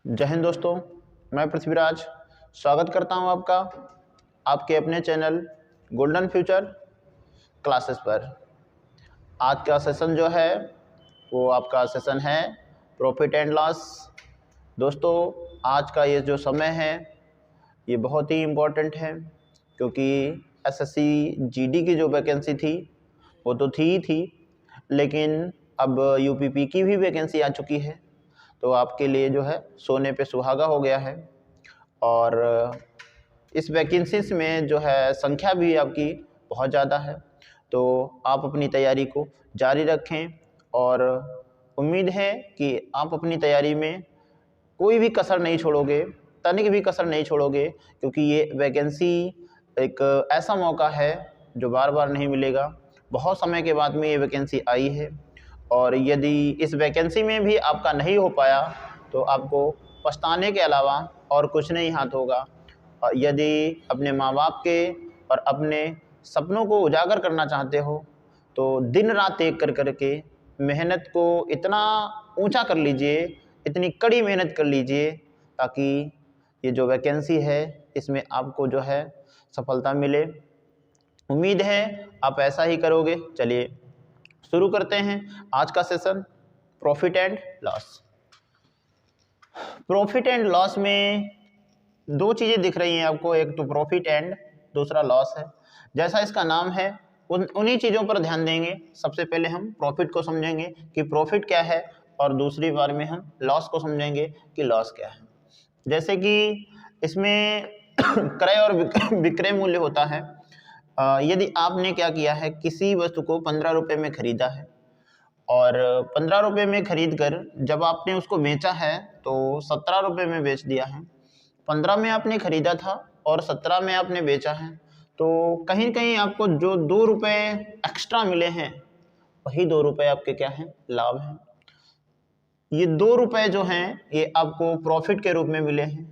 जय हिंद दोस्तों, मैं पृथ्वीराज स्वागत करता हूं आपका आपके अपने चैनल गोल्डन फ्यूचर क्लासेस पर। आज का सेशन जो है वो आपका सेशन है प्रॉफिट एंड लॉस। दोस्तों, आज का ये जो समय है ये बहुत ही इम्पोर्टेंट है, क्योंकि एसएससी जीडी की जो वैकेंसी थी वो तो थी ही थी, लेकिन अब यूपीपी की भी वैकेंसी आ चुकी है। तो आपके लिए जो है सोने पे सुहागा हो गया है। और इस वैकेंसीज में जो है संख्या भी आपकी बहुत ज़्यादा है, तो आप अपनी तैयारी को जारी रखें। और उम्मीद है कि आप अपनी तैयारी में कोई भी कसर नहीं छोड़ोगे, तनिक भी कसर नहीं छोड़ोगे, क्योंकि ये वैकेंसी एक ऐसा मौका है जो बार बार नहीं मिलेगा। बहुत समय के बाद में ये वैकेंसी आई है, और यदि इस वैकेंसी में भी आपका नहीं हो पाया तो आपको पछताने के अलावा और कुछ नहीं हाथ होगा। यदि अपने माँ बाप के और अपने सपनों को उजागर करना चाहते हो तो दिन रात एक कर करके मेहनत को इतना ऊंचा कर लीजिए, इतनी कड़ी मेहनत कर लीजिए, ताकि ये जो वैकेंसी है इसमें आपको जो है सफलता मिले। उम्मीद है आप ऐसा ही करोगे। चलिए शुरू करते हैं आज का session profit and loss. Profit and loss में दो चीज़ें दिख रही हैं आपको, एक तो प्रॉफिट एंड दूसरा लॉस है। जैसा इसका नाम है उन्हीं चीज़ों पर ध्यान देंगे। सबसे पहले हम प्रॉफिट को समझेंगे कि प्रॉफिट क्या है, और दूसरी बार में हम लॉस को समझेंगे कि लॉस क्या है। जैसे कि इसमें क्रय और विक्रय मूल्य होता है। यदि आपने क्या किया है, किसी वस्तु को 15 रुपये में खरीदा है, और 15 रुपये में खरीद कर जब आपने उसको बेचा है तो 17 रुपये में बेच दिया है। 15 में आपने खरीदा था और 17 में आपने बेचा है, तो कहीं कहीं आपको जो 2 रुपये एक्स्ट्रा मिले हैं वही 2 रुपये आपके क्या हैं, लाभ हैं। ये 2 रुपये जो हैं ये आपको प्रॉफिट के रूप में मिले हैं,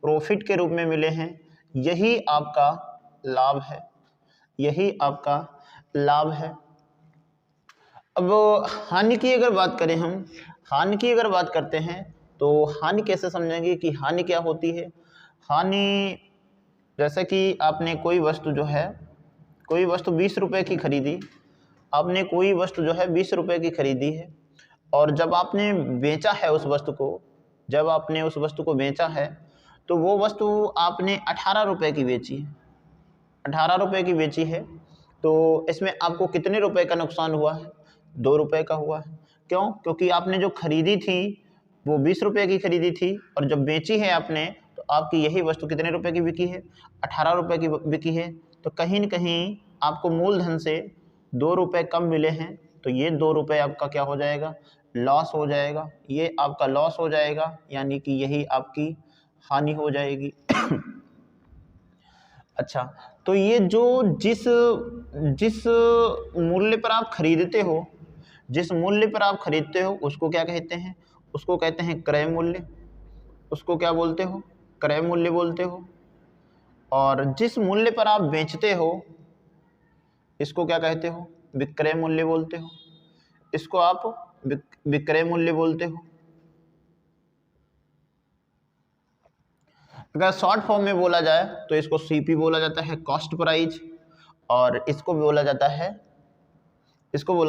प्रॉफिट के रूप में मिले हैं। यही आपका लाभ है, यही आपका लाभ है। अब हानि की अगर बात करें, हम हानि की अगर बात करते हैं तो हानि कैसे समझेंगे कि हानि क्या होती है। हानि जैसे कि आपने कोई वस्तु जो है, कोई वस्तु 20 रुपये की खरीदी, आपने कोई वस्तु जो है 20 रुपये की खरीदी है, और जब आपने बेचा है उस वस्तु को, जब आपने उस वस्तु को बेचा है तो वो वस्तु आपने 18 रुपये की बेची है, 18 रुपये की बेची है। तो इसमें आपको कितने रुपए का नुकसान हुआ है? 2 रुपये का हुआ है। क्यों? क्योंकि आपने जो खरीदी थी वो 20 रुपये की खरीदी थी, और जब बेची है आपने तो आपकी यही वस्तु कितने रुपए की बिकी है? 18 रुपये की बिकी है। तो कहीं न कहीं आपको मूलधन से 2 रुपये कम मिले हैं, तो ये 2 रुपये आपका क्या हो जाएगा? लॉस हो जाएगा। ये आपका लॉस हो जाएगा, यानी कि यही आपकी हानि हो जाएगी। अच्छा, तो ये जो जिस जिस मूल्य पर आप खरीदते हो, जिस मूल्य पर आप खरीदते हो उसको क्या कहते हैं? उसको कहते हैं क्रय मूल्य। उसको क्या बोलते हो? क्रय मूल्य बोलते हो। और जिस मूल्य पर आप बेचते हो इसको क्या कहते हो? विक्रय मूल्य बोलते हो। इसको आप विक्रय मूल्य बोलते हो। अगर शॉर्ट फॉर्म में बोला जाए तो इसको सीपी बोला जाता है, कॉस्ट प्राइस, और इसको बोला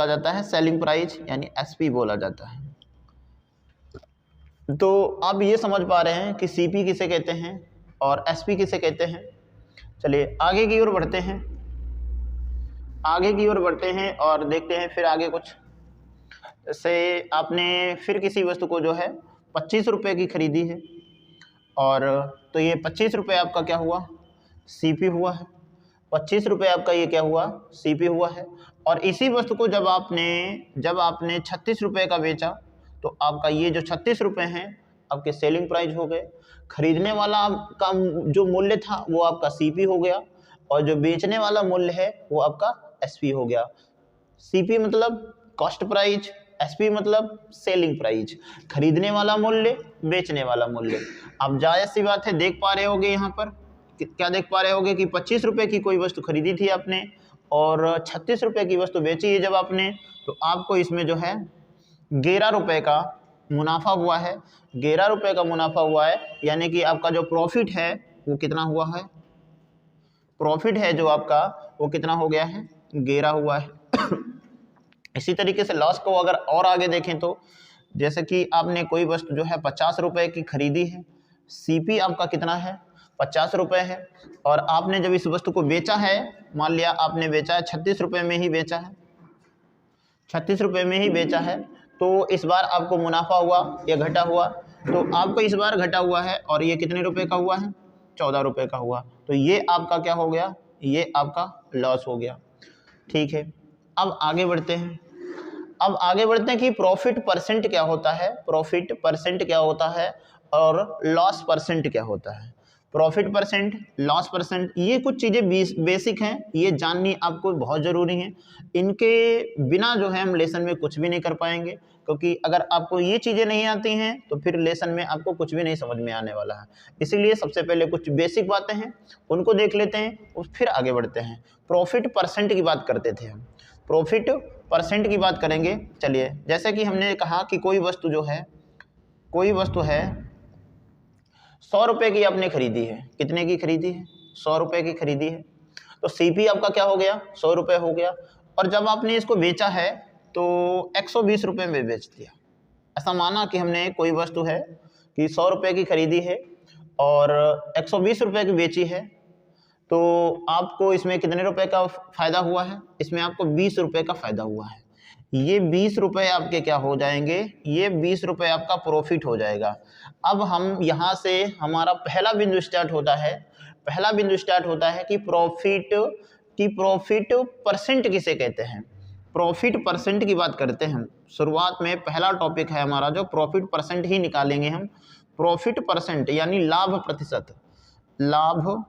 जाता है सेलिंग प्राइस, यानी एसपी बोला जाता है। तो आप ये समझ पा रहे हैं कि सीपी किसे कहते हैं और एसपी किसे कहते हैं। चलिए आगे की ओर बढ़ते हैं, आगे की ओर बढ़ते हैं और देखते हैं फिर आगे कुछ। जैसे आपने फिर किसी वस्तु को जो है 25 रुपये की खरीदी है, और तो ये 25 रुपये आपका क्या हुआ? सीपी हुआ है। 25 रुपये आपका ये क्या हुआ? सीपी हुआ है। और इसी वस्तु को जब आपने 36 रुपये का बेचा तो आपका ये जो 36 रुपये हैं आपके सेलिंग प्राइस हो गए। खरीदने वाला का जो मूल्य था वो आपका सीपी हो गया, और जो बेचने वाला मूल्य है वो आपका एसपी हो गया। सीपी मतलब कॉस्ट प्राइस, एसपी मतलब सेलिंग प्राइस। खरीदने वाला मूल्य, बेचने वाला मूल्य। अब जायज़ सी बात है, देख पा रहे होगे यहाँ पर क्या देख पा रहे होगे कि 25 रुपये की कोई वस्तु खरीदी थी आपने और 36 रुपये की वस्तु बेची है जब आपने, तो आपको इसमें जो है 11 रुपये का मुनाफा हुआ है, 11 रुपये का मुनाफा हुआ है, यानी कि आपका जो प्रॉफिट है वो कितना हुआ है, प्रॉफिट है जो आपका वो कितना हो गया है, 11 हुआ है। इसी तरीके से लॉस को अगर और आगे देखें तो जैसे कि आपने कोई वस्तु जो है 50 रुपए की खरीदी है, सीपी आपका कितना है, 50 रुपए है, और आपने जब इस वस्तु को बेचा है, मान लिया आपने बेचा है 36 रुपए में ही बेचा है, 36 रुपए में ही बेचा है, तो इस बार आपको मुनाफा हुआ या घटा हुआ, तो आपको इस बार घटा हुआ है और ये कितने रुपए का हुआ है, 14 रुपए का हुआ, तो ये आपका क्या हो गया, ये आपका लॉस हो गया। ठीक है, अब आगे बढ़ते हैं। अब आगे बढ़ते हैं कि प्रॉफिट परसेंट क्या होता है, प्रॉफिट परसेंट क्या होता है और लॉस परसेंट क्या होता है। प्रॉफिट परसेंट, लॉस परसेंट, ये कुछ चीज़ें बेसिक हैं, ये जाननी आपको बहुत ज़रूरी है। इनके बिना जो है हम लेसन में कुछ भी नहीं कर पाएंगे, क्योंकि अगर आपको ये चीज़ें नहीं आती हैं तो फिर लेसन में आपको कुछ भी नहीं समझ में आने वाला है। इसीलिए सबसे पहले कुछ बेसिक बातें हैं उनको देख लेते हैं और फिर आगे बढ़ते हैं। प्रॉफिट परसेंट की बात करते थे हम, प्रॉफिट परसेंट की बात करेंगे। चलिए, जैसे कि हमने कहा कि कोई वस्तु जो है, कोई वस्तु है 100 रुपए की आपने खरीदी है, कितने की खरीदी है, 100 रुपए की खरीदी है, तो सीपी आपका क्या हो गया, 100 रुपए हो गया, और जब आपने इसको बेचा है तो 120 रुपए में बेच दिया। ऐसा माना कि हमने कोई वस्तु है कि 100 रुपए की खरीदी है और 120 रुपए की बेची है, तो आपको इसमें कितने रुपए का फायदा हुआ है, इसमें आपको 20 रुपए का फायदा हुआ है। ये 20 रुपए आपके क्या हो जाएंगे, ये 20 रुपए आपका प्रॉफिट हो जाएगा। अब हम यहाँ से हमारा पहला बिंदु स्टार्ट होता है, पहला बिंदु स्टार्ट होता है कि प्रॉफिट परसेंट किसे कहते हैं, प्रॉफिट परसेंट की बात करते हैं हम। शुरुआत में पहला टॉपिक है हमारा जो प्रॉफिट परसेंट ही निकालेंगे हम। प्रॉफिट परसेंट यानी लाभ प्रतिशत, लाभ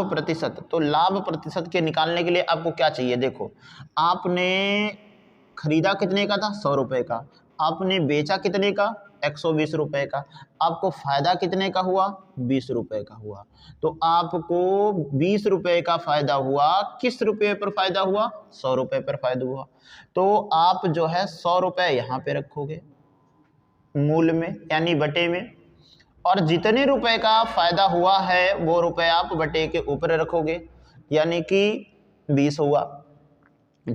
प्रतिशत। तो लाभ प्रतिशत के निकालने के लिए आपको क्या चाहिए, देखो आपने खरीदा कितने का था, 100 रुपए का, आपने बेचा कितने का, 120 रुपए का, आपको फायदा कितने का हुआ, 20 रुपए का हुआ। तो आपको 20 रुपए का फायदा हुआ, किस रुपए पर फायदा हुआ, 100 रुपए पर फायदा हुआ। तो आप जो है 100 रुपए यहाँ पे रखोगे मूल में यानी बटे में, और जितने रुपए का फायदा हुआ है वो रुपए आप बटे के ऊपर रखोगे, यानी कि 20 हुआ।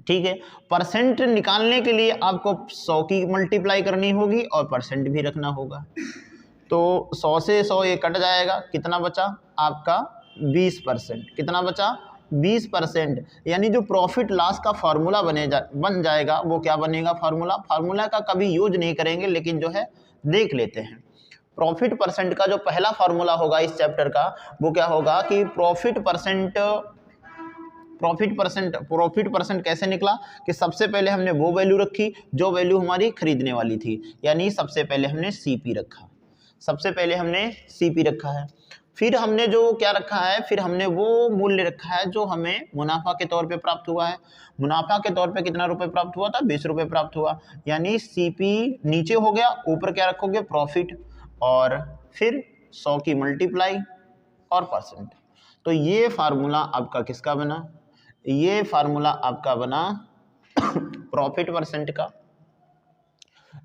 ठीक है, परसेंट निकालने के लिए आपको 100 की मल्टीप्लाई करनी होगी और परसेंट भी रखना होगा। तो 100 से 100 ये कट जाएगा, कितना बचा आपका 20%, कितना बचा 20%, यानी जो प्रॉफिट लॉस का फार्मूला बन जाएगा वो क्या बनेगा, फार्मूला का कभी यूज नहीं करेंगे, लेकिन जो है देख लेते हैं। प्रॉफिट परसेंट का जो पहला फार्मूला होगा इस चैप्टर का वो क्या होगा कि प्रॉफिट परसेंट कैसे निकला कि सबसे पहले हमने वो वैल्यू रखी जो वैल्यू हमारी खरीदने वाली थी, यानी सबसे पहले हमने सीपी रखा, सबसे पहले हमने सीपी रखा है। फिर हमने जो क्या रखा है, फिर हमने वो मूल्य रखा है जो हमें मुनाफा के तौर पे प्राप्त हुआ है। मुनाफा के तौर पे कितना रुपए प्राप्त हुआ था, 20 रुपए प्राप्त हुआ, यानी सीपी नीचे हो गया, ऊपर क्या रखोगे प्रॉफिट, और फिर 100 की मल्टीप्लाई और परसेंट। तो ये फार्मूला आपका किसका बना, ये फार्मूला आपका बना प्रॉफिट परसेंट का,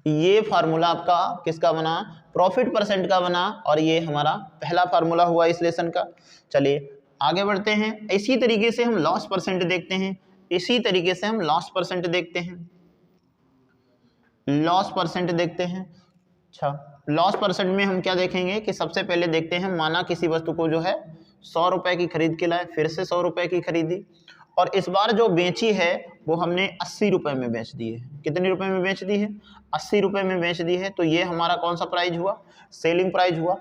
ये फार्मूला आपका किसका बना, प्रॉफिट परसेंट का बना, और ये हमारा पहला फार्मूला हुआ इस लेसन का। चलिए आगे बढ़ते हैं। इसी तरीके से हम लॉस परसेंट देखते हैं, इसी तरीके से हम लॉस परसेंट देखते हैं, लॉस परसेंट देखते हैं। अच्छा, लॉस परसेंट में हम क्या देखेंगे कि सबसे पहले देखते हैं, माना किसी वस्तु को जो है 100 रुपए की खरीद के लाए, फिर से 100 रुपए की खरीदी, और इस बार जो बेची है वो हमने 80 रुपए में बेच दी है। कितने रुपए में बेच दी है, 80 रुपए में बेच दी है। तो ये हमारा कौन सा प्राइस हुआ, सेलिंग प्राइस हुआ।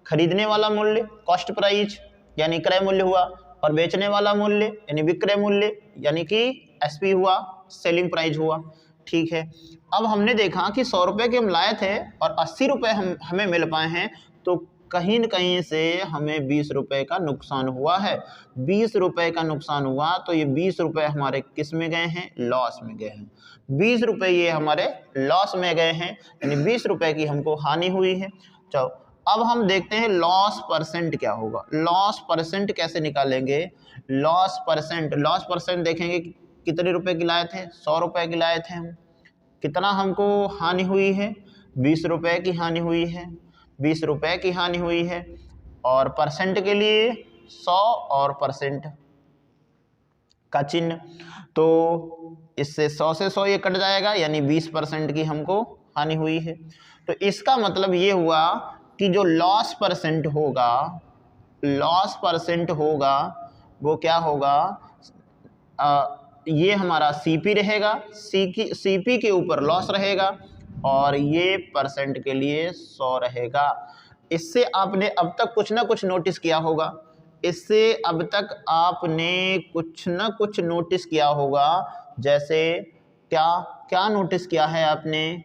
खरीदने वाला मूल्य कॉस्ट प्राइस यानी क्रय मूल्य हुआ, और बेचने वाला मूल्य यानी विक्रय मूल्य यानी कि एसपी हुआ, सेलिंग प्राइस हुआ। ठीक है, अब हमने देखा कि 100 रुपए के हम लाए थे और 80 रुपए हमें मिल पाए हैं, तो कहीं न कहीं से हमें 20 रुपए का नुकसान हुआ है। 20 रुपए का नुकसान हुआ, तो ये 20 रुपए हमारे किस में गए हैं, लॉस में गए हैं। 20 रुपए ये हमारे लॉस में गए हैं, यानी 20 रुपए की हमको हानि हुई है। चलो अब हम देखते हैं लॉस परसेंट क्या होगा। लॉस परसेंट कैसे निकालेंगे, लॉस परसेंट देखेंगे कितने रुपए की लाए थे, 100 रुपए की लाए थे हम, कितना हमको हानि हुई है, 20 रुपये की हानि हुई है, 20 रुपये की हानि हुई है। और परसेंट के लिए 100 और परसेंट का चिन्ह, तो इससे 100 से 100 ये कट जाएगा, यानी 20% की हमको हानि हुई है। तो इसका मतलब ये हुआ कि जो लॉस परसेंट होगा, लॉस परसेंट होगा वो क्या होगा, ये हमारा सीपी रहेगा, सीपी के ऊपर लॉस रहेगा और ये परसेंट के लिए 100 रहेगा। इससे आपने अब तक कुछ ना कुछ नोटिस किया होगा, इससे अब तक आपने कुछ ना कुछ नोटिस किया होगा। जैसे क्या क्या नोटिस किया है आपने?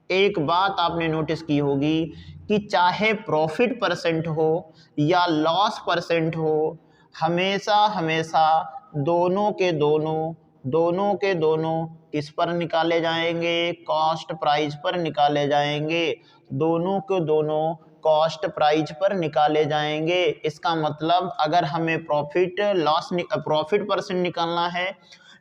एक बात आपने नोटिस की होगी कि चाहे प्रॉफिट परसेंट हो या लॉस परसेंट हो, हमेशा हमेशा दोनों के दोनों किस पर निकाले जाएंगे? कॉस्ट प्राइस पर निकाले जाएंगे। दोनों के दोनों कॉस्ट प्राइस पर निकाले जाएंगे। इसका मतलब अगर हमें प्रॉफिट परसेंट निकालना है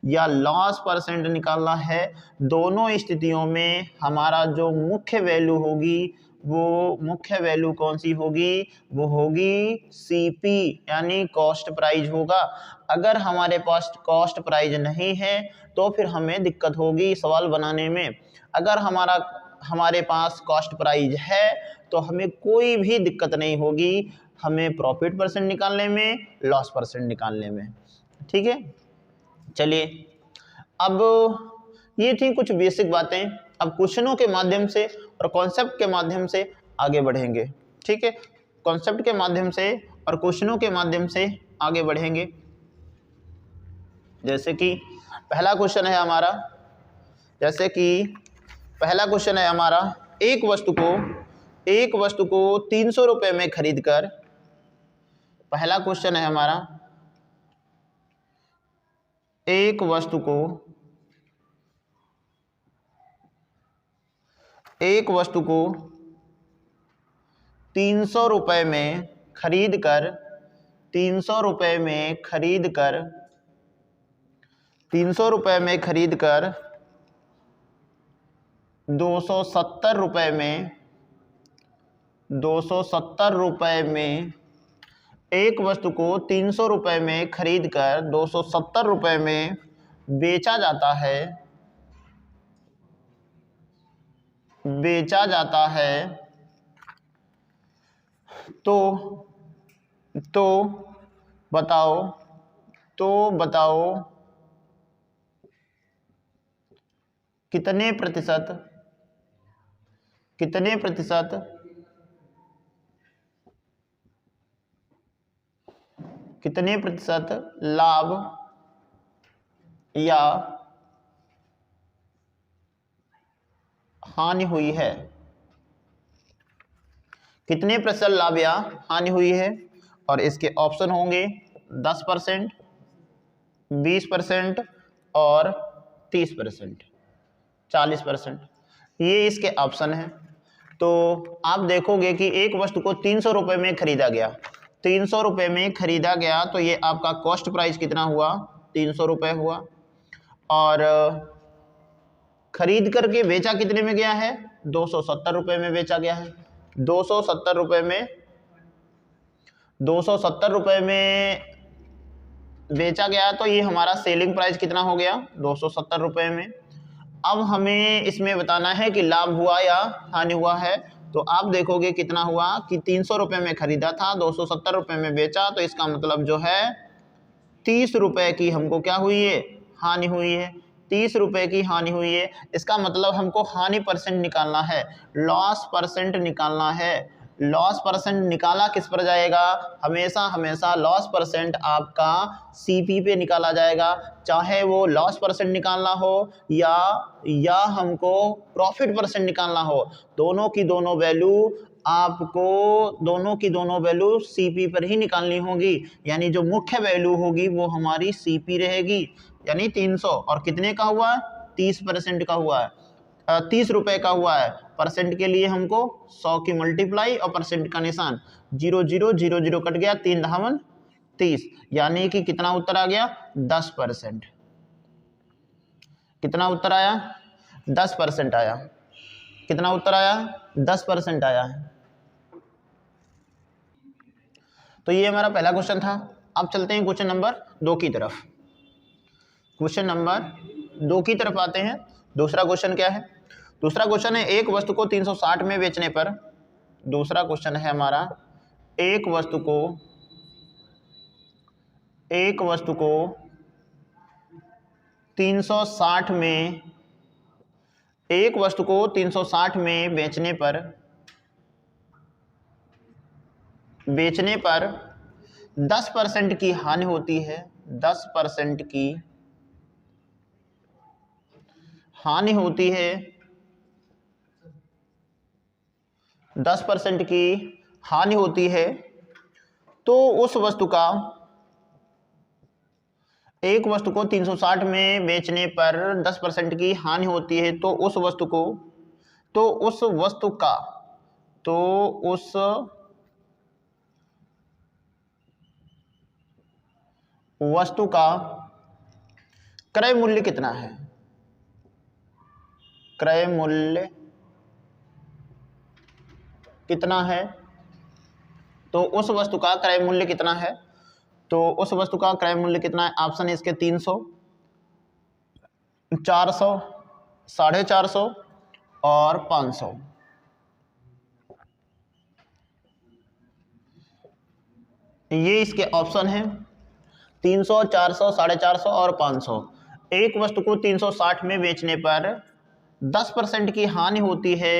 या लॉस परसेंट निकालना है, दोनों स्थितियों में हमारा जो मुख्य वैल्यू होगी, वो मुख्य वैल्यू कौन सी होगी? वो होगी सीपी, यानी कॉस्ट प्राइस होगा। अगर हमारे पास कॉस्ट प्राइस नहीं है तो फिर हमें दिक्कत होगी सवाल बनाने में। अगर हमारे पास कॉस्ट प्राइस है तो हमें कोई भी दिक्कत नहीं होगी, हमें प्रॉफिट परसेंट निकालने में, लॉस परसेंट निकालने में। ठीक है, चलिए अब ये थी कुछ बेसिक बातें। अब क्वेश्चनों के माध्यम से और कॉन्सेप्ट के माध्यम से आगे बढ़ेंगे। ठीक है, कॉन्सेप्ट के माध्यम से और क्वेश्चनों के माध्यम से आगे बढ़ेंगे। जैसे कि पहला क्वेश्चन है हमारा, एक वस्तु को 300 रुपये में खरीद कर, पहला क्वेश्चन है हमारा, एक वस्तु को 300 रुपये में खरीद कर 300 रुपये में खरीद कर 270 रुपये में एक वस्तु को 300 रुपये में खरीद कर 270 रुपये में बेचा जाता है तो बताओ कितने प्रतिशत लाभ या हानि हुई है? कितने प्रतिशत लाभ या हानि हुई है? और इसके ऑप्शन होंगे 10%, 20% और 30%, 40%। ये इसके ऑप्शन हैं। तो आप देखोगे कि एक वस्तु को 300 रुपये में खरीदा गया, 300 रुपये में खरीदा गया, तो ये आपका कॉस्ट प्राइस कितना हुआ? 300 रुपये हुआ। और खरीद करके बेचा कितने में गया है? 270 रुपये में बेचा गया है। 270 रुपये में बेचा गया, तो ये हमारा सेलिंग प्राइस कितना हो गया? 270 रुपये में। अब हमें इसमें बताना है कि लाभ हुआ या हानि हुआ है। तो आप देखोगे कितना हुआ कि 300 रुपये में खरीदा था, 270 रुपये में बेचा, तो इसका मतलब जो है 30 रुपये की हमको क्या हुई है? हानि हुई है। 30 रुपये की हानि हुई है। इसका मतलब हमको हानि परसेंट निकालना है, लॉस परसेंट निकालना है। लॉस परसेंट निकाला किस पर जाएगा? हमेशा लॉस परसेंट आपका सीपी पे निकाला जाएगा, चाहे वो लॉस परसेंट निकालना हो या हमको प्रॉफिट परसेंट निकालना हो। दोनों की दोनों वैल्यू सीपी पर ही निकालनी होगी। यानी जो मुख्य वैल्यू होगी वो हमारी सीपी रहेगी, यानी 300। और कितने का हुआ? 30% का हुआ है, 30 रुपये का हुआ है। परसेंट के लिए हमको 100 की मल्टीप्लाई और परसेंट का निशान, 0 0 0 0 कट गया, 3 धावन 30, यानी कि कितना उत्तर आ गया? 10%। कितना उत्तर आया? 10% आया। कितना उत्तर आया? 10% आया है। तो ये हमारा पहला क्वेश्चन था। अब चलते हैं क्वेश्चन नंबर 2 की तरफ। क्वेश्चन नंबर 2 की तरफ आते हैं। दूसरा क्वेश्चन क्या है? दूसरा क्वेश्चन है एक वस्तु को 360 में बेचने पर। दूसरा क्वेश्चन है हमारा एक वस्तु को 360 में, एक वस्तु को 360 में बेचने पर 10% की हानि होती है। 10% की हानि होती है। 10% की हानि होती है तो उस वस्तु का, एक वस्तु को 360 में बेचने पर 10% की हानि होती है तो उस वस्तु को, तो उस वस्तु का, तो उस वस्तु का क्रय मूल्य कितना है? क्रय मूल्य कितना है? तो उस वस्तु का क्रय मूल्य कितना है? तो उस वस्तु का क्रय मूल्य कितना है? ऑप्शन है इसके 300, 400, 450 और 500। ये इसके ऑप्शन है 300, 400, 450 और 500। एक वस्तु को 360 में बेचने पर 10% की हानि होती है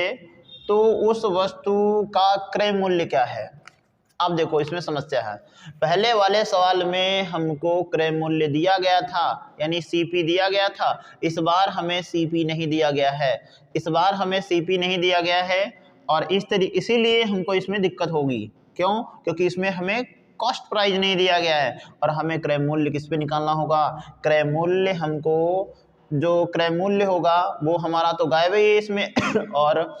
तो उस वस्तु का क्रय मूल्य क्या है? अब देखो इसमें समस्या है। पहले वाले सवाल में हमको क्रय मूल्य दिया गया था, यानी सीपी दिया गया था। इस बार हमें सीपी नहीं दिया गया है। इस बार हमें सीपी नहीं दिया गया है और इसीलिए हमको इसमें दिक्कत होगी। क्यों? क्योंकि इसमें हमें कॉस्ट प्राइस नहीं दिया गया है और हमें क्रय मूल्य किस पे निकालना होगा? क्रय मूल्य हमको, जो क्रय मूल्य होगा वो हमारा तो गायब ही है इसमें और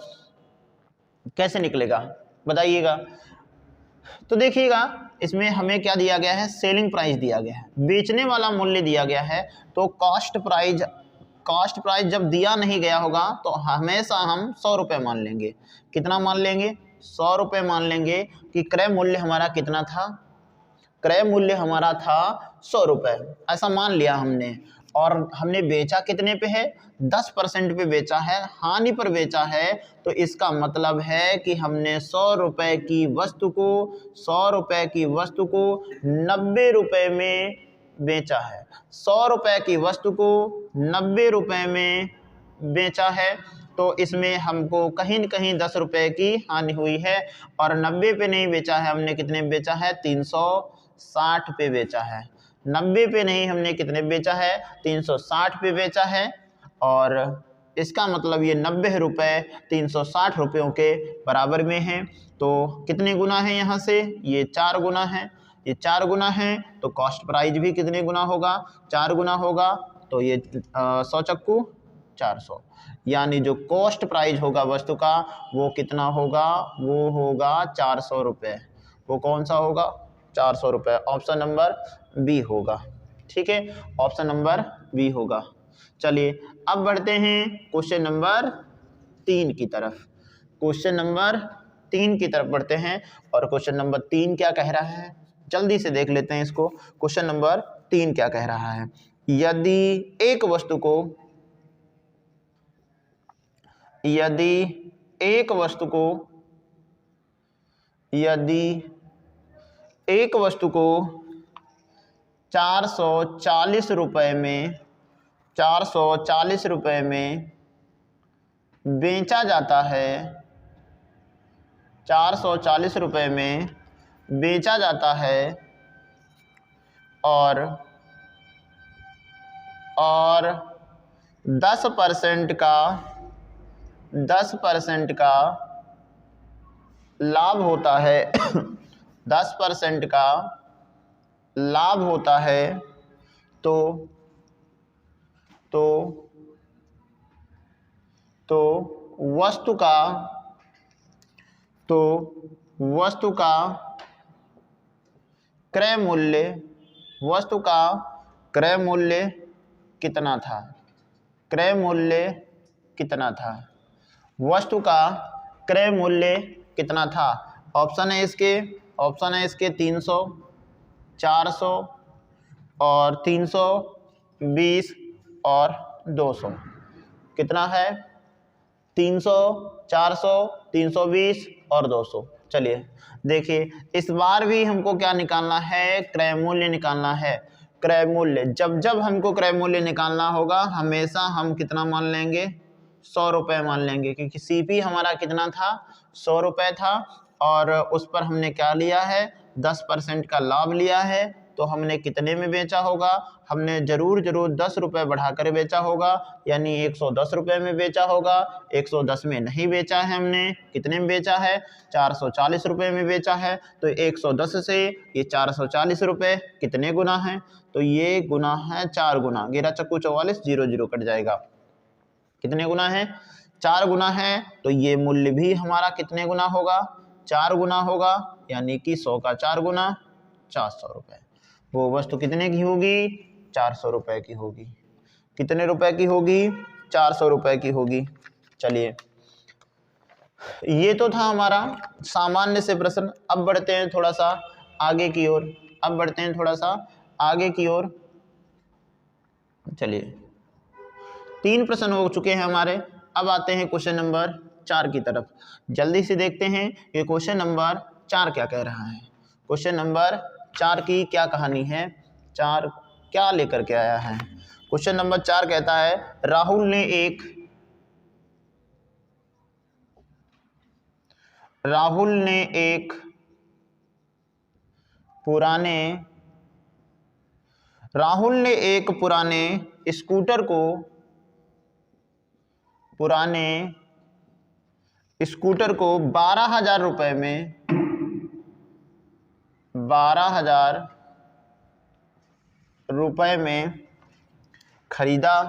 कैसे निकलेगा बताइएगा। तो देखिएगा इसमें हमें क्या दिया गया है? सेलिंग प्राइस दिया गया है, बेचने वाला मूल्य दिया गया है। तो कॉस्ट प्राइस जब दिया नहीं गया होगा तो हमेशा हम 100 रुपये मान लेंगे। कितना मान लेंगे? 100 रुपये मान लेंगे कि क्रय मूल्य हमारा कितना था? क्रय मूल्य हमारा था 100 रुपये, ऐसा मान लिया हमने। और हमने बेचा कितने पे है? 10% पे बेचा है, हानि पर बेचा है। तो इसका मतलब है कि हमने 100 रुपये की वस्तु को 90 रुपये में बेचा है। 100 रुपये की वस्तु को 90 रुपये में बेचा है तो इसमें हमको कहीं न कहीं 10 रुपये की हानि हुई है। और 90 पे नहीं बेचा है, हमने कितने में बेचा है? 360 पे बेचा है। 90 पे नहीं, हमने कितने बेचा है? 360 पे बेचा है। और इसका मतलब ये 90 रुपये 360 रुपयों के बराबर में है। तो कितने गुना है यहाँ से? ये 4 गुना है। ये 4 गुना है तो कॉस्ट प्राइस भी कितने गुना होगा? 4 गुना होगा। तो ये 100 चक्कू 400, यानी जो कॉस्ट प्राइस होगा वस्तु का वो कितना होगा? वो होगा 400 रुपये। वो कौन सा होगा? 400 रुपये। ऑप्शन नंबर बी होगा। ठीक है, ऑप्शन नंबर बी होगा। चलिए अब बढ़ते हैं क्वेश्चन नंबर 3 की तरफ। क्वेश्चन नंबर 3 की तरफ बढ़ते हैं और क्वेश्चन नंबर 3 क्या कह रहा है जल्दी से देख लेते हैं इसको। क्वेश्चन नंबर 3 क्या कह रहा है? यदि एक वस्तु को 440 रुपये में 440 रुपये में बेचा जाता है, 440 रुपये में बेचा जाता है और 10% का लाभ होता है 10% का लाभ होता है तो वस्तु का क्रय मूल्य कितना था? क्रय मूल्य कितना था, वस्तु का क्रय मूल्य कितना था। ऑप्शन है इसके 300, 400 और 320 और 200। कितना है, 300, 400, 320 और 200। चलिए देखिए, इस बार भी हमको क्या निकालना है, क्रय मूल्य निकालना है। क्रय मूल्य, जब जब हमको क्रय मूल्य निकालना होगा हमेशा हम कितना मान लेंगे, 100 रुपये मान लेंगे, क्योंकि सीपी हमारा कितना था, 100 रुपये था और उस पर हमने क्या लिया है, 10% का लाभ लिया है। तो हमने कितने में बेचा होगा, हमने जरूर 10 रुपये बढ़ाकर बेचा होगा, यानी 110 रुपये में बेचा होगा। 110 में नहीं बेचा है हमने, कितने में बेचा है, 440 रुपये में बेचा है। तो 110 से ये 440 रुपये कितने गुना है, तो ये गुना है 4 गुना। 11 चक्कू 44, 0 0 कट जाएगा। कितने गुना है, 4 गुना है। तो ये मूल्य भी हमारा कितने गुना होगा, 4 गुना होगा, यानी कि 100 का 4 गुना 400 रुपये। वो वस्तु कितने की होगी, 400 रुपये की होगी। कितने रुपए की होगी, 400 रुपये की होगी। चलिए, ये तो था हमारा सामान्य से प्रश्न। अब बढ़ते हैं थोड़ा सा आगे की ओर। चलिए, 3 प्रश्न हो चुके हैं हमारे। अब आते हैं क्वेश्चन नंबर 4 की तरफ। जल्दी से देखते हैं कि क्वेश्चन नंबर 4 क्या कह रहा है। क्वेश्चन नंबर 4 की क्या कहानी है, 4 क्या लेकर के आया है। क्वेश्चन नंबर 4 कहता है, राहुल ने एक पुराने स्कूटर को 12,000 रुपये में 12,000 रुपये में खरीदा।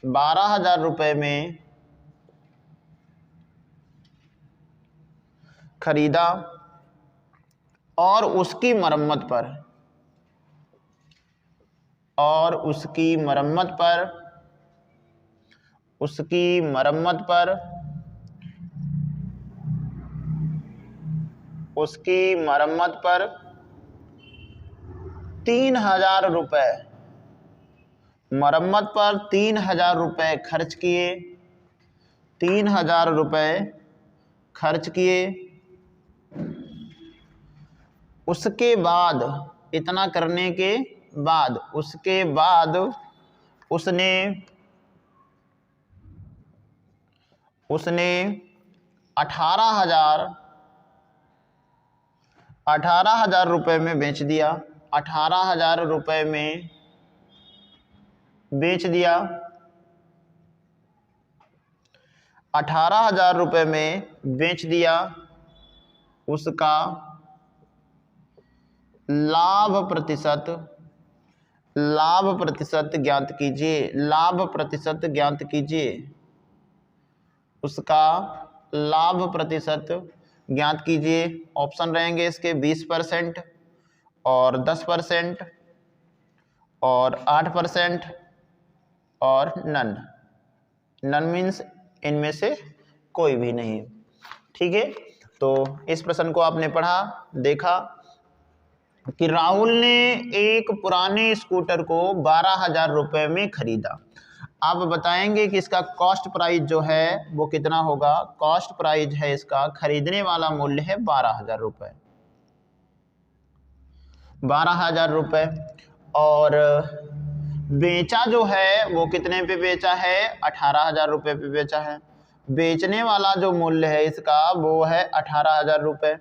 12,000 रुपये में खरीदा और उसकी मरम्मत पर 3,000 रुपये, मरम्मत पर 3,000 रुपये खर्च किए। 3,000 रुपये खर्च किए। उसके बाद, इतना करने के बाद, उसके बाद उसने 18,000 रुपये में बेच दिया। 18,000 रुपये में बेच दिया। 18,000 रुपये में बेच दिया। उसका लाभ प्रतिशत ज्ञात कीजिए। उसका लाभ प्रतिशत ज्ञात कीजिए। ऑप्शन रहेंगे इसके 20% और 10% और 8% और नन मीन्स इनमें से कोई भी नहीं। ठीक है, तो इस प्रश्न को आपने पढ़ा, देखा कि राहुल ने एक पुराने स्कूटर को 12,000 रुपये में खरीदा। आप बताएंगे कि इसका कॉस्ट प्राइस जो है वो कितना होगा। कॉस्ट प्राइस है इसका, खरीदने वाला मूल्य है 12,000 रुपये। 12,000 रुपये और बेचा जो है वो कितने पे बेचा है, 18,000 रुपये पे बेचा है। बेचने वाला जो मूल्य है इसका वो है 18,000 रुपये।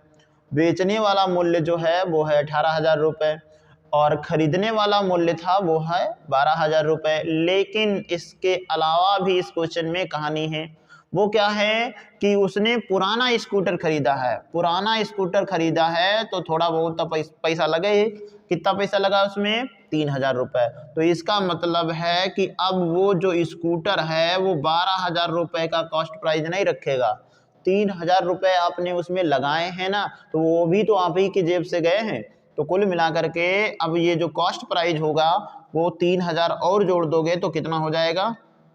बेचने वाला मूल्य जो है वो है 18,000 रुपये और खरीदने वाला मूल्य था वो है 12,000 रुपये। लेकिन इसके अलावा भी इस क्वेश्चन में कहानी है। वो क्या है कि उसने पुराना स्कूटर खरीदा है। पुराना स्कूटर खरीदा है तो थोड़ा बहुत तो पैसा लगे ही। कितना पैसा लगा उसमें, 3,000 रुपये। तो इसका मतलब है कि अब वो जो स्कूटर है वो 12,000 रुपये का कॉस्ट प्राइस नहीं रखेगा। 3,000 रुपये आपने उसमें लगाए हैं ना, तो वो भी तो आप ही की जेब से गए हैं। तो कुल मिलाकर के अब ये जो कॉस्ट प्राइस होगा वो 3,000 और जोड़ दोगे तो कितना हो जाएगा,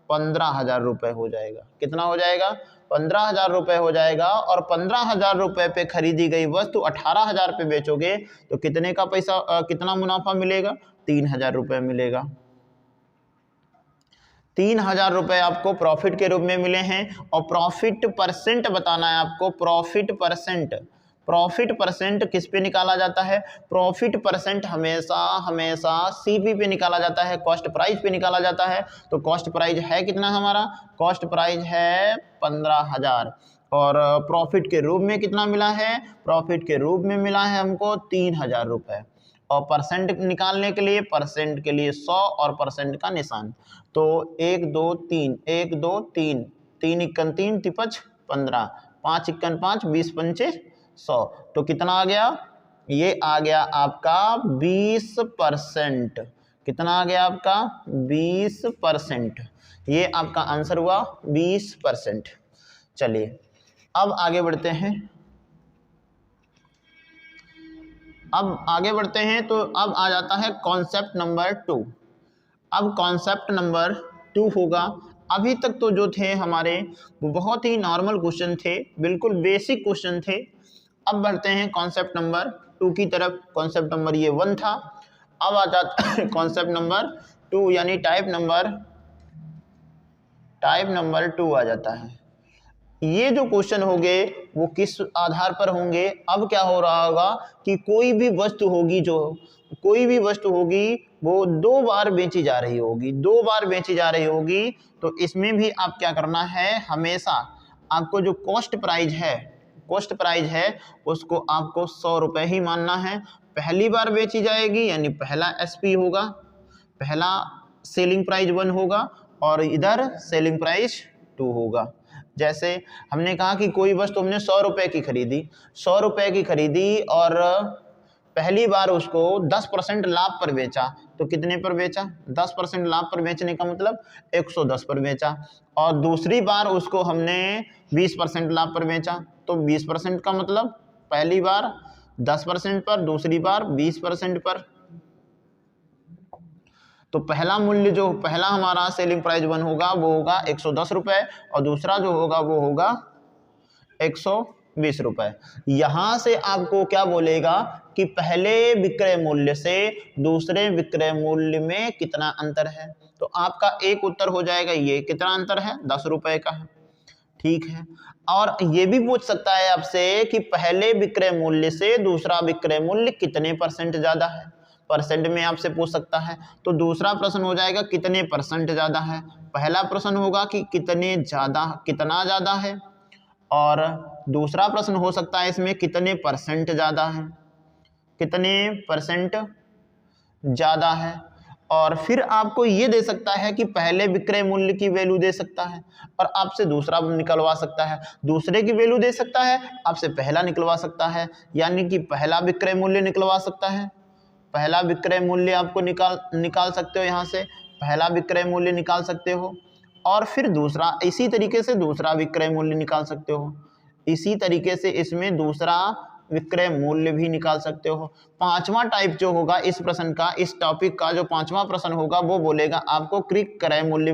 15,000 रुपये हो जाएगा। कितना हो जाएगा? 15,000 रुपये हो जाएगा। और 15,000 रुपये पे खरीदी गई वस्तु 18,000 पे बेचोगे तो कितने का पैसा कितना मुनाफा मिलेगा? 3,000 रुपये मिलेगा। 3,000 रुपये आपको प्रॉफिट के रूप में मिले हैं। और प्रॉफिट परसेंट बताना है आपको। प्रॉफिट परसेंट किस पे निकाला जाता है? प्रॉफिट परसेंट हमेशा सीपी पे निकाला जाता है, कॉस्ट प्राइस पे निकाला जाता है। तो कॉस्ट प्राइस है कितना हमारा? कॉस्ट प्राइस है 15,000। और प्रॉफिट के रूप में कितना मिला है? प्रॉफिट के रूप में मिला है हमको 3,000 रुपये। और परसेंट निकालने के लिए 100 और परसेंट का निशान। तो 1 2 3 1 2 3 3 इक्कन 3 तिपच 15 5 इक्कन 5 20 पंचे 100। तो कितना आ गया? ये आ गया आपका 20%। कितना आ गया आपका? 20%। ये आपका आंसर हुआ 20%। चलिए अब आगे बढ़ते हैं। तो अब आ जाता है कॉन्सेप्ट नंबर 2। अब कॉन्सेप्ट नंबर 2 होगा। अभी तक तो जो थे हमारे वो बहुत ही नॉर्मल क्वेश्चन थे, बिल्कुल बेसिक क्वेश्चन थे। अब बढ़ते हैं कॉन्सेप्ट नंबर 2 की तरफ। कॉन्सेप्ट नंबर ये 1 था। अब आ जाता है कॉन्सेप्ट नंबर 2 यानी टाइप नंबर 2 आ जाता है। ये जो क्वेश्चन होंगे वो किस आधार पर होंगे? अब क्या हो रहा होगा कि कोई भी वस्तु होगी वो 2 बार बेची जा रही होगी। तो इसमें भी आप क्या करना है? हमेशा आपको जो कॉस्ट प्राइस है उसको आपको 100 रुपये ही मानना है। पहली बार बेची जाएगी यानी पहला एसपी होगा, पहला सेलिंग प्राइस 1 होगा और इधर सेलिंग प्राइस 2 होगा। जैसे हमने कहा कि कोई वस्तु हमने 100 रुपये की खरीदी और पहली बार उसको 10% लाभ पर बेचा। तो कितने पर बेचा? 10% लाभ पर बेचने का मतलब 110 पर बेचा। और दूसरी बार उसको हमने 20% लाभ पर बेचा। तो 20% का मतलब पहली बार 10% पर, दूसरी बार 20% पर। तो पहला हमारा सेलिंग प्राइस 1 होगा वो होगा 110 रुपये और दूसरा जो होगा वो होगा 120 रुपये। यहां से आपको क्या बोलेगा कि पहले विक्रय मूल्य से दूसरे विक्रय मूल्य में कितना अंतर है? तो आपका एक उत्तर हो जाएगा ये। कितना अंतर है? 10 रुपये का है। ठीक है। और ये भी पूछ सकता है आपसे कि पहले विक्रय मूल्य से दूसरा विक्रय मूल्य कितने परसेंट ज्यादा है? परसेंट में आपसे पूछ सकता है। तो दूसरा प्रश्न हो जाएगा कितने परसेंट ज्यादा है। पहला प्रश्न होगा कि कितना ज्यादा है और दूसरा प्रश्न हो सकता है इसमें कितने परसेंट ज्यादा है, और फिर आपको ये दे सकता है कि पहले विक्रय मूल्य की वैल्यू दे सकता है और आपसे दूसरा निकलवा सकता है, दूसरे की वैल्यू दे सकता है, आपसे पहला निकलवा सकता है। यानी कि पहला विक्रय मूल्य निकलवा सकता है, पहला विक्रय मूल्य आपको निकाल सकते हो, यहाँ से पहला विक्रय मूल्य निकाल सकते हो और फिर दूसरा इसी तरीके से दूसरा विक्रय मूल्य निकाल सकते हो। इसी तरीके से इसमें दूसरा विक्रय मूल्य भी निकाल सकते हो। पांचवा टाइप जो होगा इस प्रश्न का, इस टॉपिक का जो पांचवा प्रश्न होगा वो बोलेगा आपको क्रय मूल्य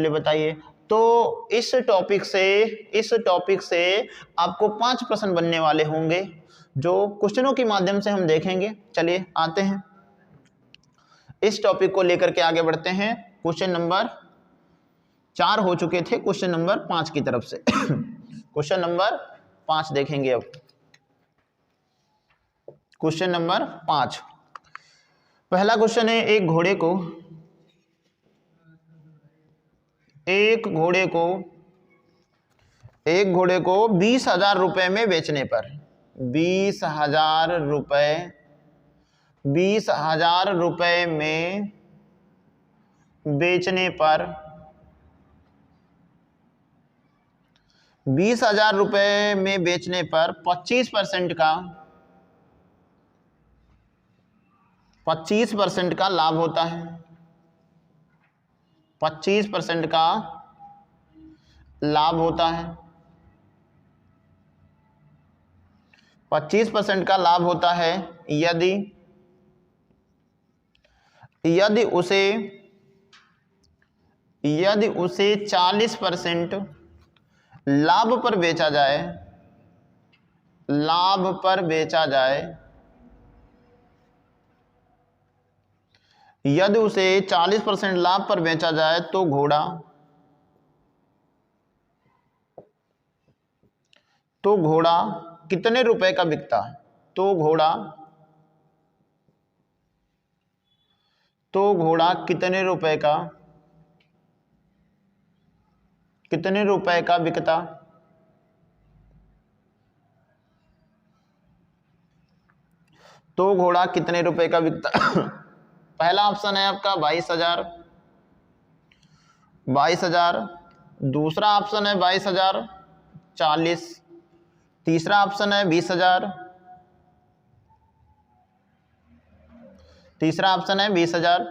बताइए। तो इस टॉपिक से आपको 5 प्रश्न बनने वाले होंगे जो क्वेश्चनों के माध्यम से हम देखेंगे। चलिए आते हैं इस टॉपिक को लेकर के आगे बढ़ते हैं। क्वेश्चन नंबर 4 हो चुके थे, क्वेश्चन नंबर 5 की तरफ से क्वेश्चन नंबर 5 देखेंगे। अब क्वेश्चन नंबर 5, पहला क्वेश्चन है एक घोड़े को 20,000 रुपए में बेचने पर 20,000 रुपए में बेचने पर 20,000 रुपए में बेचने पर 25% का लाभ होता है। 25% का लाभ होता है। 25% का लाभ होता है यदि उसे यदि उसे 40% लाभ पर बेचा जाए, लाभ पर बेचा जाए, यदि उसे 40% लाभ पर बेचा जाए तो घोड़ा कितने रुपए का बिकता है? तो घोड़ा कितने रुपए का बिकता? तो घोड़ा कितने रुपए का बिकता? पहला ऑप्शन है आपका 22,000, 22,000। दूसरा ऑप्शन है 22,000 40। तीसरा ऑप्शन है 20,000, तीसरा ऑप्शन है 20,000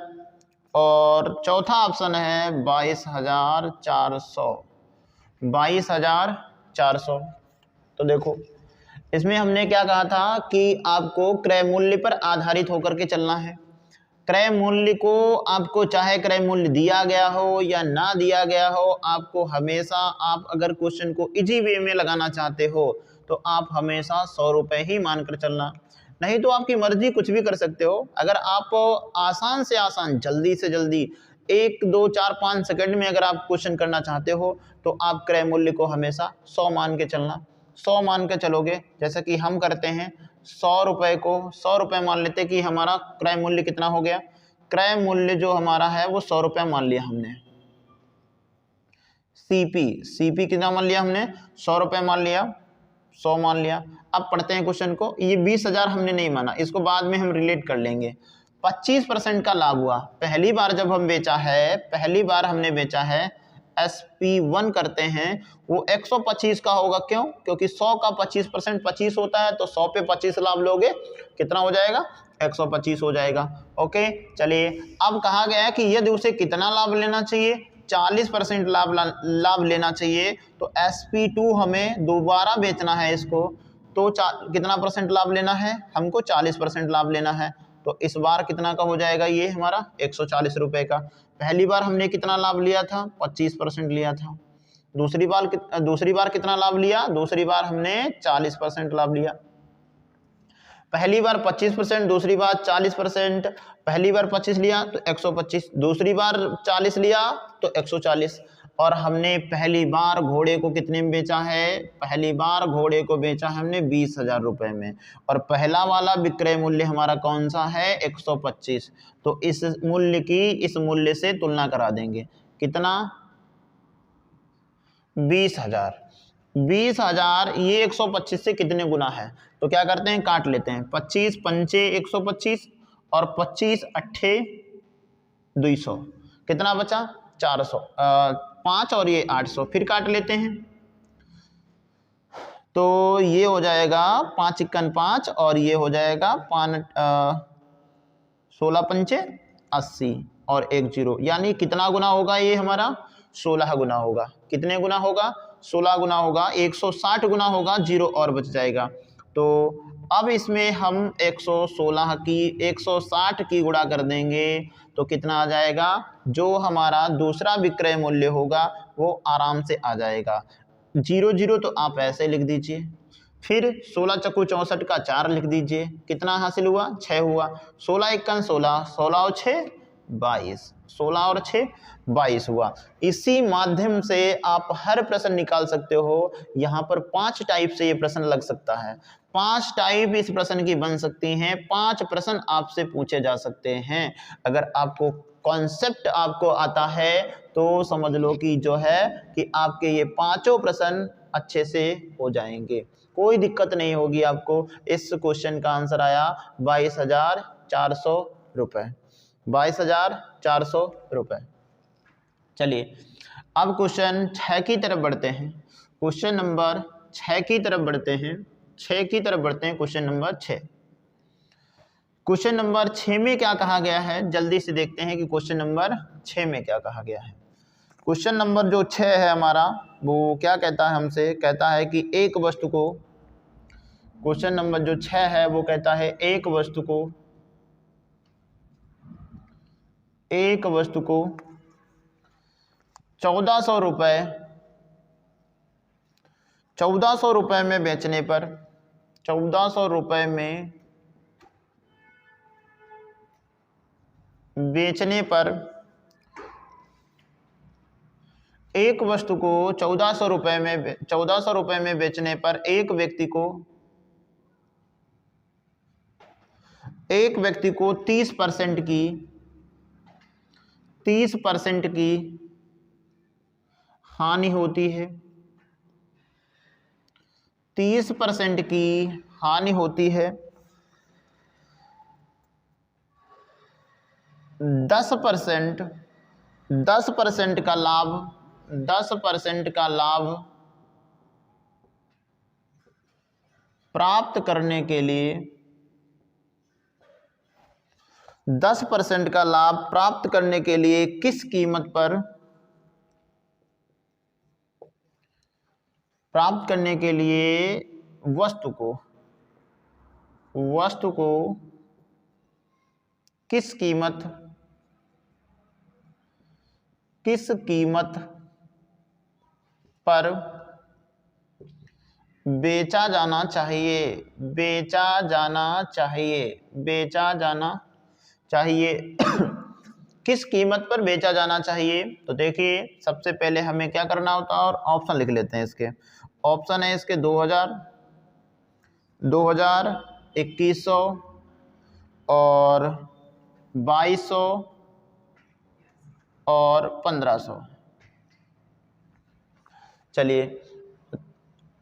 और चौथा ऑप्शन है 22,400, 22,400। तो देखो इसमें हमने क्या कहा था कि आपको क्रय मूल्य पर आधारित होकर के चलना है। क्रय मूल्य को आपको चाहे क्रय मूल्य दिया गया हो या ना दिया गया हो, आपको हमेशा, आप अगर क्वेश्चन को इजी वे में लगाना चाहते हो तो आप हमेशा 100 रुपए ही मानकर चलना, नहीं तो आपकी मर्जी कुछ भी कर सकते हो। अगर आप आसान से आसान, जल्दी से जल्दी 1, 2, 4, 5 सेकंड में अगर आप क्वेश्चन करना चाहते हो तो आप क्रय मूल्य को हमेशा 100 मान के चलना। 100 मान के चलोगे, जैसे कि हम करते हैं, 100 रुपए को 100 रुपए मान लेते कि हमारा क्रय मूल्य कितना हो गया। क्रय मूल्य जो हमारा है वो 100 रुपए मान लिया हमने। सीपी कितना मान लिया हमने? 100 रुपए मान लिया, 100 मान लिया। अब पढ़ते हैं क्वेश्चन को। ये 20,000 हमने नहीं माना, इसको बाद में हम रिलेट कर लेंगे। 25% का लाभ हुआ पहली बार जब हम बेचा है, पहली बार हमने बेचा है। SP1 करते हैं, वो 125 का होगा। क्यों? क्योंकि 100 का 25% 25 होता है, तो 100 पे 25 लाभ लोगे, कितना हो जाएगा? 125 हो जाएगा। ओके, चलिए अब कहा गया है कि यदि उसे कितना लाभ लेना चाहिए? 40% लाभ लेना चाहिए। तो SP2 हमें दोबारा बेचना है इसको, तो कितना परसेंट लाभ लेना है? हमको 40% लाभ लेना है। तो इस बार कितना का हो जाएगा? ये हमारा 140 रुपए का। पहली बार हमने कितना लाभ लिया था? 25% लिया था। दूसरी बार कितना लाभ लिया? दूसरी बार हमने 40% लाभ लिया। पहली बार 25%, दूसरी बार 40%। पहली बार 25 लिया तो 125, दूसरी बार 40 लिया तो 140। और हमने पहली बार घोड़े को कितने में बेचा है? पहली बार घोड़े को बेचा है हमने 20,000 रुपए में, और पहला वाला विक्रय मूल्य हमारा कौन सा है? 125। तो इस मूल्य की इस मूल्य से तुलना करा देंगे। कितना? 20,000। 20,000 ये 125 से कितने गुना है? तो क्या करते हैं, काट लेते हैं। 25 पंचे 125 और 25 अट्ठे 200, कितना बचा? 400। 5 और ये 800, फिर काट लेते हैं। तो ये हो जाएगा 5 × 5 और ये हो जाएगा 16 पंचे 80 और 1 0, यानी कितना गुना होगा ये हमारा? 16 गुना होगा। कितने गुना होगा? 16 गुना होगा। 160 गुना होगा, 0 और बच जाएगा। तो अब इसमें हम 160 की गुणा कर देंगे तो कितना आ जाएगा? जो हमारा दूसरा विक्रय मूल्य होगा वो आराम से आ जाएगा। 0 0 तो आप ऐसे लिख दीजिए, फिर 16 चक्कू 64 का 4 लिख दीजिए। कितना हासिल हुआ? 6 हुआ। 16 × 16, 16 और 6 22, 16 और 6 22 हुआ। इसी माध्यम से आप हर प्रश्न निकाल सकते हो। यहाँ पर 5 टाइप से ये प्रश्न लग सकता है। 5 टाइप इस प्रश्न की बन सकती हैं। 5 प्रश्न आपसे पूछे जा सकते हैं। अगर आपको कॉन्सेप्ट आपको आता है तो समझ लो कि जो है कि आपके ये 5 प्रश्न अच्छे से हो जाएंगे, कोई दिक्कत नहीं होगी आपको। इस क्वेश्चन का आंसर आया 22,400 रुपए, 22,400 रुपए। चलिए अब क्वेश्चन 6 की तरफ बढ़ते हैं। क्वेश्चन नंबर 6 की तरफ बढ़ते हैं। 6 की तरफ बढ़ते हैं। Question number 6। क्वेश्चन नंबर 6 में क्या कहा गया है, जल्दी से देखते हैं कि क्वेश्चन नंबर 6 में क्या कहा गया है। क्वेश्चन नंबर जो 6 है हमारा, वो क्या कहता है हमसे? कहता है कि एक वस्तु को, क्वेश्चन नंबर जो 6 है वो कहता है एक वस्तु को 1400 रुपये, 1400 रुपये में बेचने पर, 1400 रुपये में बेचने पर एक वस्तु को 1400 रुपये में, 1400 रुपये में बेचने पर एक व्यक्ति को 30% की हानि होती है, 30% की हानि होती है। 10% का लाभ, 10% का लाभ प्राप्त करने के लिए, 10% का लाभ प्राप्त करने के लिए किस कीमत पर, प्राप्त करने के लिए वस्तु को किस कीमत पर बेचा जाना चाहिए, किस कीमत पर बेचा जाना चाहिए। तो देखिए सबसे पहले हमें क्या करना होता है, और ऑप्शन लिख लेते हैं इसके। ऑप्शन है इसके 2000, 2100 और 2200 और 1500। चलिए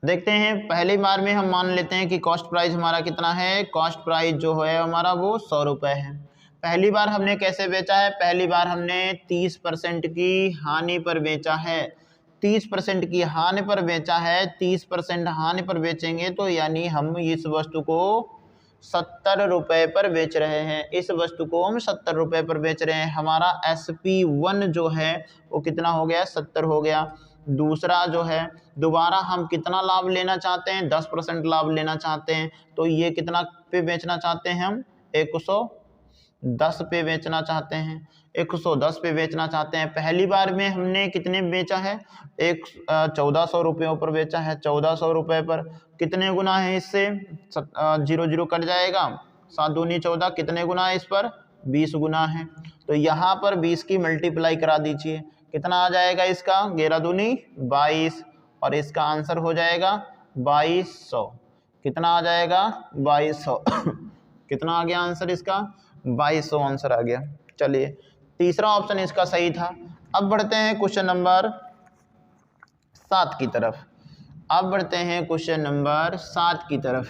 देखते हैं। पहली बार में हम मान लेते हैं कि कॉस्ट प्राइस हमारा कितना है। कॉस्ट प्राइस जो है हमारा वो 100 रुपये है। पहली बार हमने कैसे बेचा है, पहली बार हमने 30% की हानि पर बेचा है, 30% की हानि पर बेचा है। 30% हानि पर बेचेंगे तो यानी हम इस वस्तु को 70 रुपये पर बेच रहे हैं, इस वस्तु को हम 70 रुपये पर बेच रहे हैं। हमारा SP1 जो है वो कितना हो गया, 70 हो गया। दूसरा जो है, दोबारा हम कितना लाभ लेना चाहते हैं, 10% लाभ लेना चाहते हैं। तो ये कितना पे बेचना चाहते हैं हम, 110 पे बेचना चाहते हैं, 110 पे बेचना चाहते हैं। पहली बार में हमने कितने बेचा है, 1400 रुपयों पर बेचा है। 1400 रुपये पर कितने गुना है, इससे 0 कट जाएगा, 7 दूनी 14, कितने गुना है इस पर, 20 गुना है। तो यहाँ पर 20 की मल्टीप्लाई करा दीजिए, कितना आ जाएगा इसका, 11 दूनी 22, और इसका आंसर हो जाएगा 2200। कितना आ जाएगा, 2200 कितना आ गया आंसर इसका, 2200 आंसर आ गया। चलिए तीसरा ऑप्शन इसका सही था। अब बढ़ते हैं क्वेश्चन नंबर 7 की तरफ। अब बढ़ते हैं क्वेश्चन नंबर 7 की तरफ।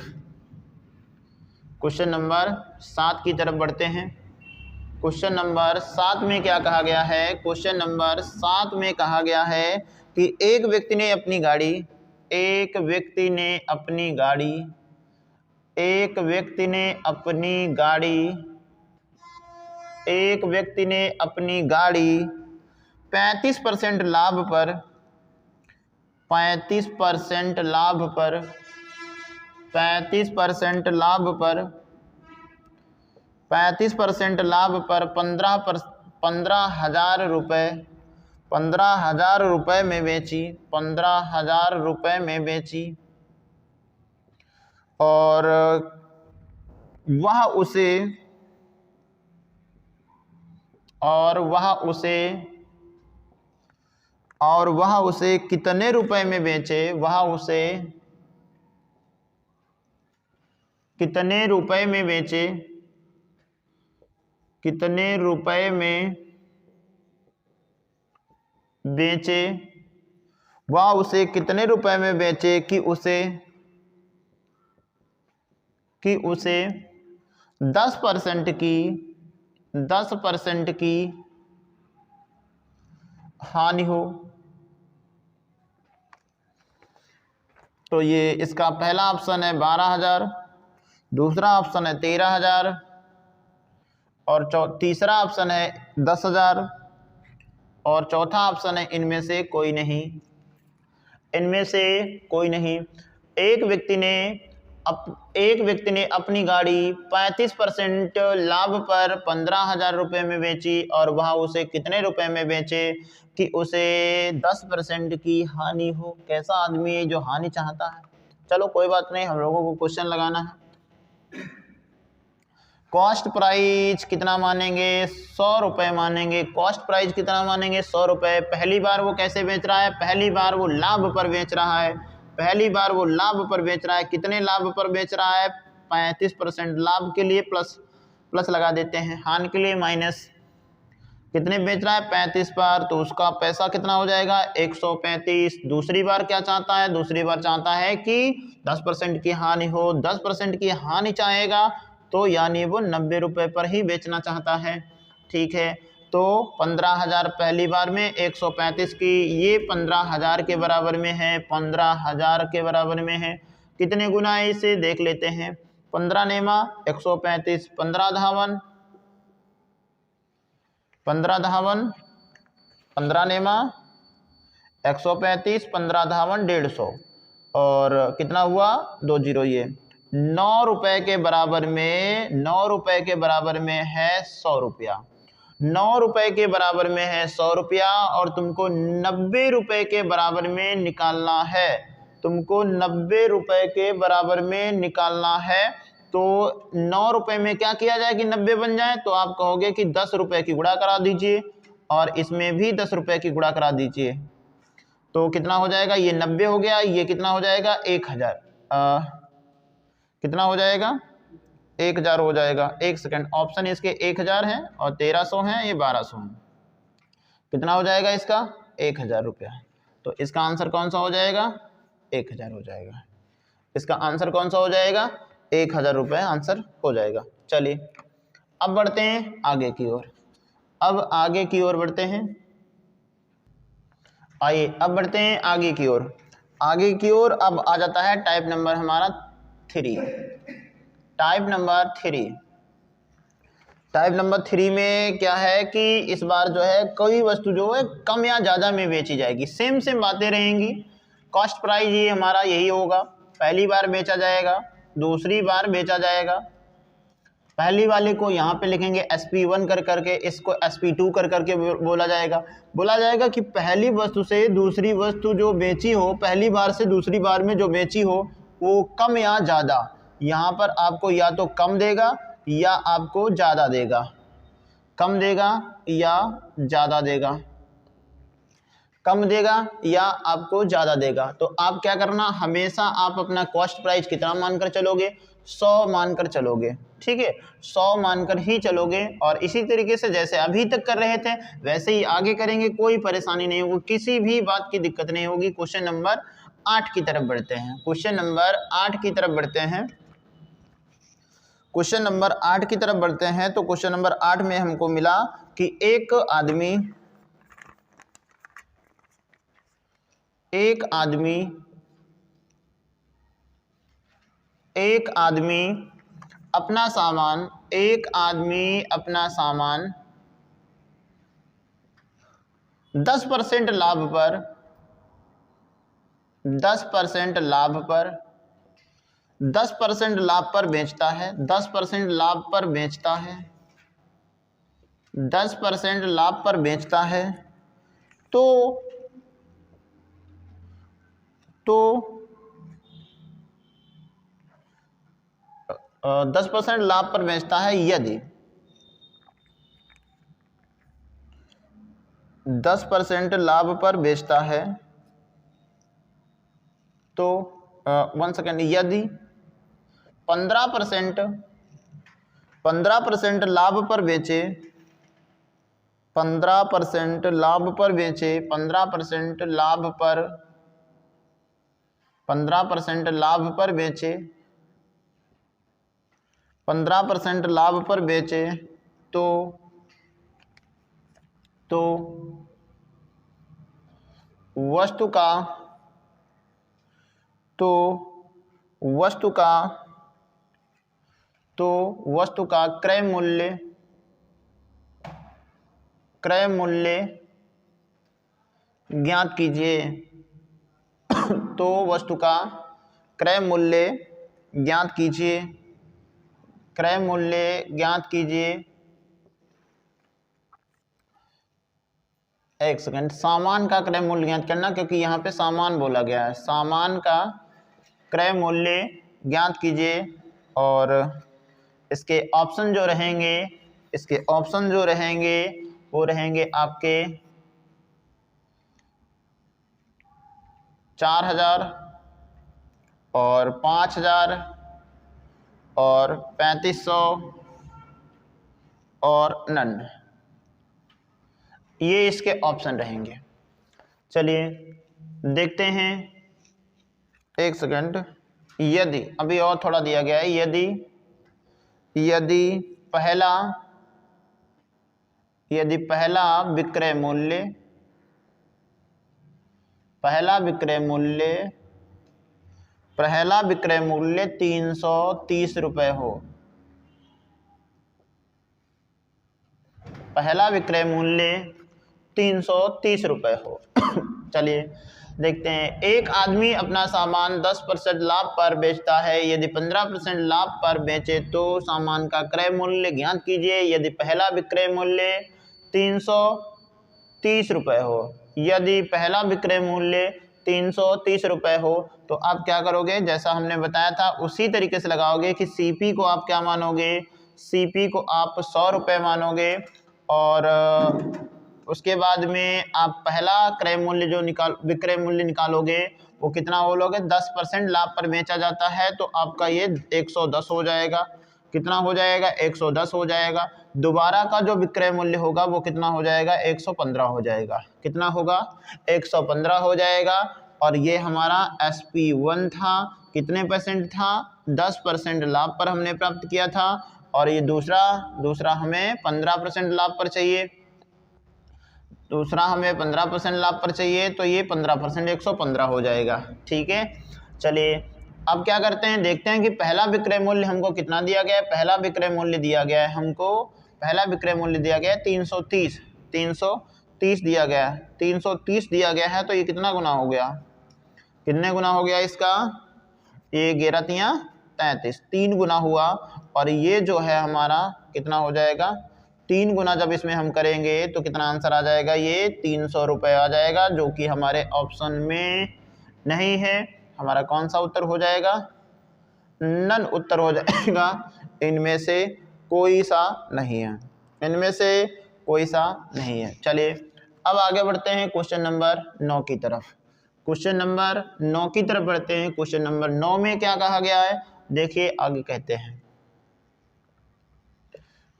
क्वेश्चन नंबर 7 की तरफ बढ़ते हैं। क्वेश्चन नंबर 7 में क्या कहा गया है, क्वेश्चन नंबर 7 में कहा गया है कि एक व्यक्ति ने अपनी गाड़ी, एक व्यक्ति ने अपनी गाड़ी, एक व्यक्ति ने अपनी गाड़ी, एक व्यक्ति ने अपनी गाड़ी 35% लाभ पर, 35% लाभ पर, 35% लाभ पर, 35% लाभ पर 15,000 रुपये, 15,000 रुपये में बेची, 15,000 रुपये में बेची। और वह उसे, और वह उसे कितने रुपए में बेचे, वह उसे कितने रुपए में बेचे, कितने रुपए में बेचे, वह उसे कितने रुपए में बेचे कि उसे 10% की हानि हो। तो ये इसका पहला ऑप्शन है 12,000, दूसरा ऑप्शन है 13,000 और तीसरा ऑप्शन है 10,000 और चौथा ऑप्शन है इनमें से कोई नहीं, इनमें से कोई नहीं। एक व्यक्ति ने अब एक व्यक्ति ने अपनी गाड़ी 35% लाभ पर 15,000 रुपये में बेची और वह उसे कितने रुपए में बेचे कि उसे 10% की हानि हो। कैसा आदमी है जो हानि चाहता है। चलो कोई बात नहीं, हम लोगों को क्वेश्चन लगाना है। कॉस्ट प्राइस कितना मानेंगे, 100 रुपए मानेंगे। कॉस्ट प्राइस कितना मानेंगे, 100 रुपए। पहली बार वो कैसे बेच रहा है, पहली बार वो लाभ पर बेच रहा है, पहली बार वो लाभ पर बेच रहा है। कितने लाभ पर बेच रहा है, 35%। लाभ के लिए प्लस लगा देते हैं, हानि के लिए माइनस। कितने बेच रहा है, 35 पर, तो उसका पैसा कितना हो जाएगा, 135। दूसरी बार क्या चाहता है, दूसरी बार चाहता है कि 10% की हानि हो। 10% की हानि चाहेगा तो यानी वो 90 रुपए पर ही बेचना चाहता है। ठीक है, तो 15,000 पहली बार में, 135 की, ये 15,000 के बराबर में है, 15,000 के बराबर में है। कितने गुना है इसे देख लेते हैं। 15 नेमा 135, 15 धावन 15 धावन, 15 नेमा 135, 15 धावन 150, और कितना हुआ, 20। ये 9 रुपए के बराबर में, 9 रुपए के बराबर में है 100 रुपया। 9 रुपए के बराबर में है 100 रुपया, और तुमको 90 रुपए के बराबर में निकालना है। तुमको 90 रुपए के बराबर में निकालना है। तो 9 रुपए में क्या किया जाए कि 90 बन जाए, तो आप कहोगे कि 10 रुपए की गुणा करा दीजिए और इसमें भी 10 रुपए की गुणा करा दीजिए। तो कितना हो जाएगा, ये 90 हो गया, ये कितना हो जाएगा, 1000। कितना हो जाएगा, 1000 हो जाएगा। एक सेकंड, ऑप्शन इसके 1000 है और 1300 है, ये 1200 है। कितना हो जाएगा इसका, 1000 रुपया। तो इसका आंसर कौन सा हो जाएगा, 1000 हो जाएगा। इसका आंसर कौन सा हो जाएगा, 1000 रुपये आंसर हो जाएगा। चलिए अब बढ़ते हैं आगे की ओर। अब आगे की ओर बढ़ते हैं, आइए अब बढ़ते हैं आगे की ओर। आगे की ओर अब आ जाता है टाइप नंबर हमारा 3। टाइप नंबर 3, टाइप नंबर 3 में क्या है कि इस बार जो है कोई वस्तु जो है कम या ज़्यादा में बेची जाएगी। सेम बातें रहेंगी। कॉस्ट प्राइस ये हमारा यही होगा, पहली बार बेचा जाएगा, दूसरी बार बेचा जाएगा। पहली वाले को यहाँ पे लिखेंगे SP1 कर करके, इसको SP2 कर करके बोला जाएगा कि पहली वस्तु से दूसरी वस्तु जो बेची हो, पहली बार से दूसरी बार में जो बेची हो वो कम या ज़्यादा। यहाँ पर आपको या तो कम देगा या आपको ज़्यादा देगा, कम देगा या ज़्यादा देगा, कम देगा या आपको ज़्यादा देगा। तो आप क्या करना, हमेशा आप अपना कॉस्ट प्राइस कितना मानकर चलोगे, 100 मानकर चलोगे। ठीक है, 100 मानकर ही चलोगे, और इसी तरीके से जैसे अभी तक कर रहे थे वैसे ही आगे करेंगे, कोई परेशानी नहीं होगी, किसी भी बात की दिक्कत नहीं होगी। क्वेश्चन नंबर 8 की तरफ बढ़ते हैं। क्वेश्चन नंबर 8 की तरफ बढ़ते हैं। क्वेश्चन नंबर 8 की तरफ बढ़ते हैं। तो क्वेश्चन नंबर 8 में हमको मिला कि एक आदमी अपना सामान, एक आदमी अपना सामान 10% लाभ पर, 10% लाभ पर, 10% लाभ पर बेचता है, 10% लाभ पर बेचता है, 10% लाभ पर बेचता है। तो 10% लाभ पर बेचता है यदि 10% लाभ पर बेचता है, तो 1 सेकेंड, यदि 15% लाभ पर बेचे, 15% लाभ पर बेचे, 15% लाभ पर, 15% लाभ पर बेचे, 15% लाभ पर बेचे, तो वस्तु का क्रय मूल्य ज्ञात कीजिए। तो वस्तु का क्रय मूल्य ज्ञात कीजिए, क्रय मूल्य ज्ञात कीजिए। एक सेकंड, सामान का क्रय मूल्य ज्ञात करना, क्योंकि यहाँ पे सामान बोला गया है। सामान का क्रय मूल्य ज्ञात कीजिए और इसके ऑप्शन जो रहेंगे, वो रहेंगे आपके 4000 और 5000 और 3500 और नन, ये इसके ऑप्शन रहेंगे। चलिए देखते हैं, एक सेकंड। यदि अभी और थोड़ा दिया गया है, यदि पहला विक्रय मूल्य 330 रुपये हो। पहला विक्रय मूल्य 330 रुपये हो। चलिए देखते हैं। एक आदमी अपना सामान 10% लाभ पर बेचता है। यदि 15% लाभ पर बेचे तो सामान का क्रय मूल्य ज्ञात कीजिए। यदि पहला विक्रय मूल्य 330 रुपये हो, यदि पहला विक्रय मूल्य 330 रुपये हो तो आप क्या करोगे, जैसा हमने बताया था उसी तरीके से लगाओगे कि सीपी को आप क्या मानोगे, सीपी को आप 100 रुपये मानोगे और उसके बाद में आप पहला क्रय मूल्य जो विक्रय मूल्य निकालोगे वो कितना बोलोगे, 10% लाभ पर बेचा जाता है तो आपका ये 110 हो जाएगा। कितना हो जाएगा, 110 हो जाएगा। दोबारा का जो विक्रय मूल्य होगा वो कितना हो जाएगा, 115 हो जाएगा। कितना होगा, 115 हो जाएगा। और ये हमारा SP1 था, कितने परसेंट था, 10% लाभ पर हमने प्राप्त किया था। और ये दूसरा हमें 15% लाभ पर चाहिए, दूसरा हमें 15% लाभ पर चाहिए, तो ये 15% 115 हो जाएगा। ठीक है, चलिए अब क्या करते हैं, देखते हैं कि पहला विक्रय मूल्य हमको कितना दिया गया है। पहला विक्रय मूल्य दिया गया है हमको, पहला विक्रय मूल्य दिया गया है 330 दिया गया है, 330 दिया गया है। तो ये कितना गुना हो गया, कितने गुना हो गया इसका, ये 11 33, 3 गुना हुआ। और ये जो है हमारा कितना हो जाएगा, 3 गुना जब इसमें हम करेंगे तो कितना आंसर आ जाएगा, ये 300 रुपये आ जाएगा, जो कि हमारे ऑप्शन में नहीं है। हमारा कौन सा उत्तर हो जाएगा, नन उत्तर हो जाएगा। इनमें से कोई सा नहीं है, इनमें से कोई सा नहीं है। चलिए अब आगे बढ़ते हैं क्वेश्चन नंबर 9 की तरफ। क्वेश्चन नंबर 9 की तरफ बढ़ते हैं। क्वेश्चन नंबर 9 में क्या कहा गया है, देखिए आगे कहते हैं।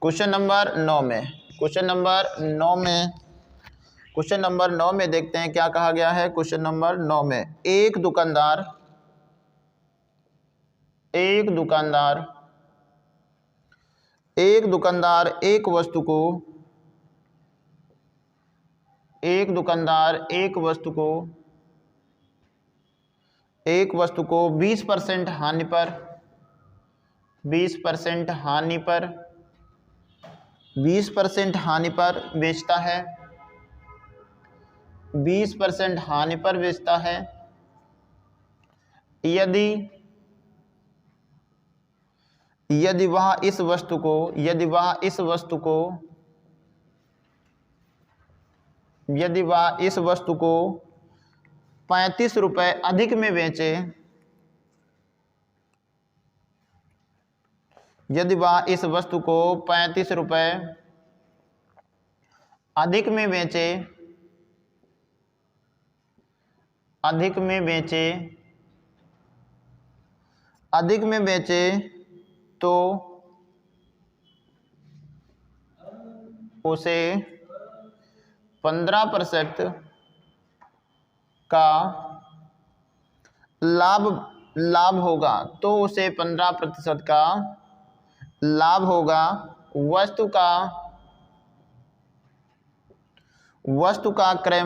क्वेश्चन नंबर 9 में देखते हैं क्या कहा गया है। क्वेश्चन नंबर 9 में एक दुकानदार एक वस्तु को 20% हानि पर 20% हानि पर बेचता है, 20% हानि पर बेचता है। यदि वह इस वस्तु को 35 रुपये अधिक में बेचे, यदि वह इस वस्तु को 35 रुपये अधिक में बेचे तो उसे 15% का लाभ होगा, तो उसे 15% का लाभ होगा। वस्तु का क्रय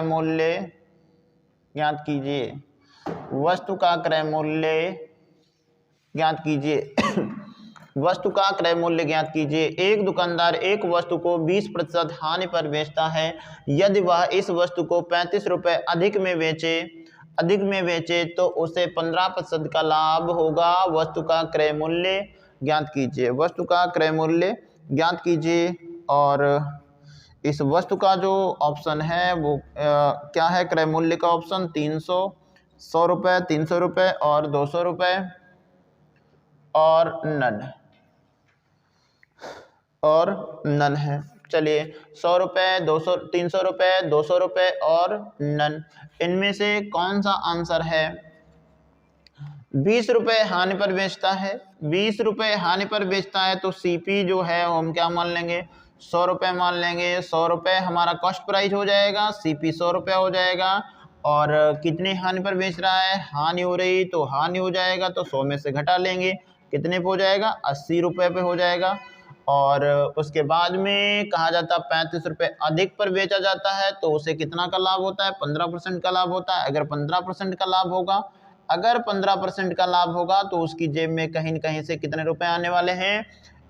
मूल्य ज्ञात कीजिए, वस्तु का क्रय मूल्य ज्ञात कीजिए। एक दुकानदार एक वस्तु को 20% हानि पर बेचता है। यदि वह इस वस्तु को 35 रुपये अधिक में बेचे, अधिक में बेचे तो उसे 15% का लाभ होगा। वस्तु का क्रय मूल्य ज्ञात कीजिए। वस्तु का क्रय मूल्य ज्ञात कीजिए। और इस वस्तु का जो ऑप्शन है वो क्या है? क्रय मूल्य का ऑप्शन 300, 100 रुपये, 300 रुपये और 200 रुपये और नन है। चलिए 100 रुपये, 200, 300 रुपये, 200 रुपये और नन, इनमें से कौन सा आंसर है? 20 रुपये हानि पर बेचता है। 20 रुपये हानि पर बेचता है तो सीपी जो है हम क्या मान लेंगे? 100 रुपये मान लेंगे। 100 रुपये हमारा कॉस्ट प्राइस हो जाएगा, सीपी 100 रुपये हो जाएगा। और कितनी हानि पर बेच रहा है? हानि हो रही तो हानि हो जाएगा, तो 100 में से घटा लेंगे, कितने पे हो जाएगा? 80 रुपये पे हो जाएगा। और उसके बाद में कहा जाता है 35 रुपये अधिक पर बेचा जाता है तो उसे कितना का लाभ होता है? 15% का लाभ होता है। अगर 15% का लाभ होगा, अगर 15% का लाभ होगा तो उसकी जेब में कहीं न कहीं से कितने रुपए आने वाले हैं?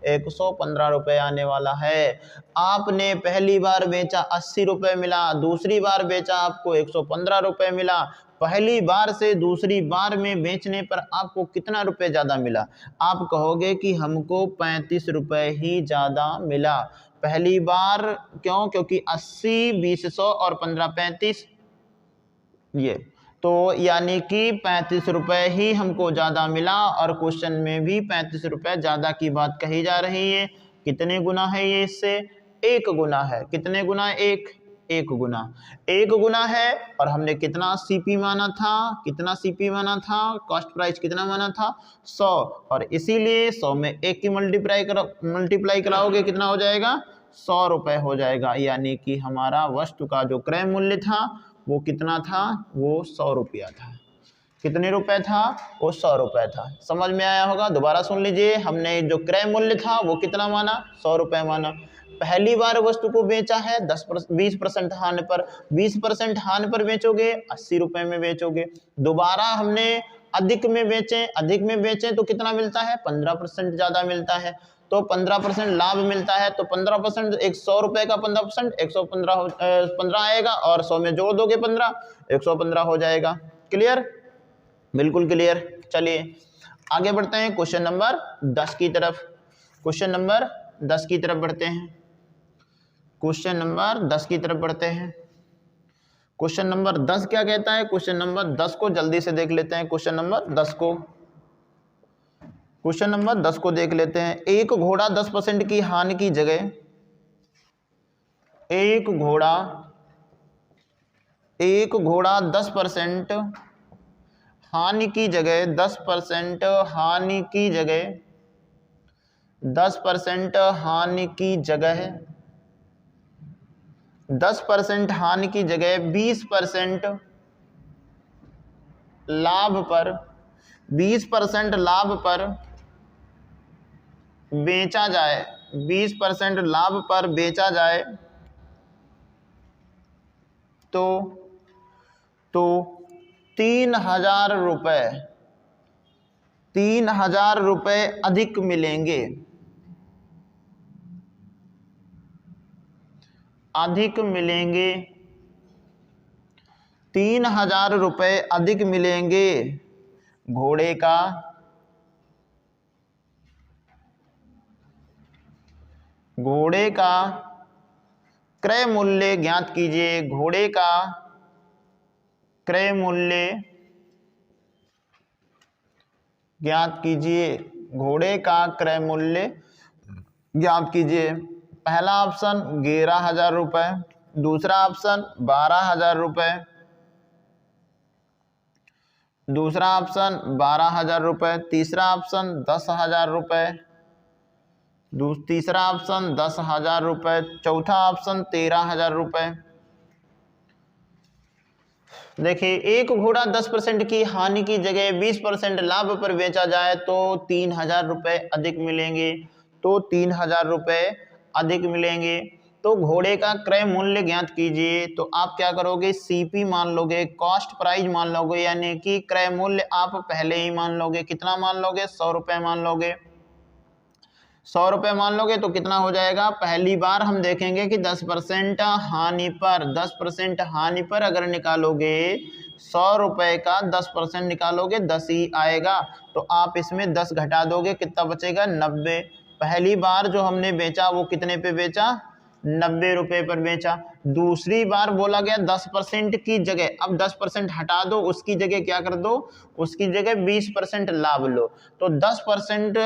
115 रुपये आने वाला है। आपने पहली बार बेचा 80 रुपये मिला, दूसरी बार बेचा आपको 115 रुपये मिला। पहली बार से दूसरी बार में बेचने पर आपको कितना रुपए ज़्यादा मिला? आप कहोगे कि हमको 35 रुपये ही ज़्यादा मिला। पहली बार क्यों? क्योंकि 80, 20, 100 और 15, 35, ये तो यानी कि 35 रुपये ही हमको ज़्यादा मिला। और क्वेश्चन में भी 35 रुपये ज़्यादा की बात कही जा रही है। कितने गुना है ये इससे? 1 गुना है। कितने गुना? 1 गुना। 1 गुना है। और हमने कितना सीपी माना था? कितना सीपी माना था? कॉस्ट प्राइस कितना माना था? 100। और इसीलिए 100 में 1 की मल्टीप्लाई कराओगे कितना हो जाएगा? 100 रुपये हो जाएगा। यानी कि हमारा वस्तु का जो क्रय मूल्य था वो कितना था? वो 100 रुपया था। कितने रुपए था? वो 100 रुपये था। समझ में आया होगा? दोबारा सुन लीजिए। हमने जो क्रय मूल्य था वो कितना माना? 100 रुपये माना। पहली बार वस्तु को बेचा है 20% हानि पर। 20% हानि पर बेचोगे 80 रुपये में बेचोगे। दोबारा हमने अधिक में बेचें तो कितना मिलता है? 15% ज़्यादा मिलता है। तो 15% लाभ मिलता है। तो 15%, 100 रुपये का 15%, 115 आएगा और 100 में जोड़ दोगे 15, 115 हो जाएगा। क्लियर? बिल्कुल क्लियर। चलिए आगे बढ़ते हैं क्वेश्चन नंबर 10 की तरफ। क्वेश्चन नंबर 10 की तरफ बढ़ते हैं। क्वेश्चन नंबर 10 की तरफ बढ़ते हैं। क्वेश्चन नंबर 10 क्या कहता है? क्वेश्चन नंबर 10 को जल्दी से देख लेते हैं। क्वेश्चन नंबर 10 को देख लेते हैं। एक घोड़ा 10% की हानि की जगह, एक घोड़ा 10% हानि की जगह, 10% हानि की जगह, 10% हानि की जगह, 10% हानि की जगह 20% लाभ पर, 20% लाभ पर बेचा जाए, 20% लाभ पर बेचा जाए तो 3,000 रुपये, 3,000 रुपये अधिक मिलेंगे, अधिक मिलेंगे, 3,000 रुपये अधिक मिलेंगे। घोड़े का क्रय मूल्य ज्ञात कीजिए। घोड़े का क्रय मूल्य ज्ञात कीजिए। घोड़े का क्रय मूल्य ज्ञात कीजिए। पहला ऑप्शन 11,000 रुपये, दूसरा ऑप्शन 12,000 रुपये, दूसरा ऑप्शन 12,000 रुपये, तीसरा ऑप्शन 10,000 रुपये, तीसरा ऑप्शन 10,000 रुपये, चौथा ऑप्शन 13,000 रुपये। देखिए एक घोड़ा 10% की हानि की जगह 20% लाभ पर बेचा जाए तो 3,000 रुपये अधिक मिलेंगे, तो 3,000 रुपये अधिक मिलेंगे। तो घोड़े का क्रय मूल्य ज्ञात कीजिए। तो आप क्या करोगे? सीपी मान लोगे, कॉस्ट प्राइस मान लोगे, यानी कि क्रय मूल्य आप पहले ही मान लोगे। कितना मान लोगे? 100 रुपये मान लोगे। 100 रुपये मान लोगे तो कितना हो जाएगा? पहली बार हम देखेंगे कि 10% हानि पर, 10% हानि पर अगर निकालोगे 100 रुपए का 10% निकालोगे 10 ही आएगा, तो आप इसमें 10 घटा दोगे, कितना बचेगा 90। पहली बार जो हमने बेचा वो कितने पे बेचा, 90 रुपए पर बेचा। दूसरी बार बोला गया 10% की जगह, अब 10% हटा दो, उसकी जगह क्या कर दो, उसकी जगह 20% लाभ लो। तो 10%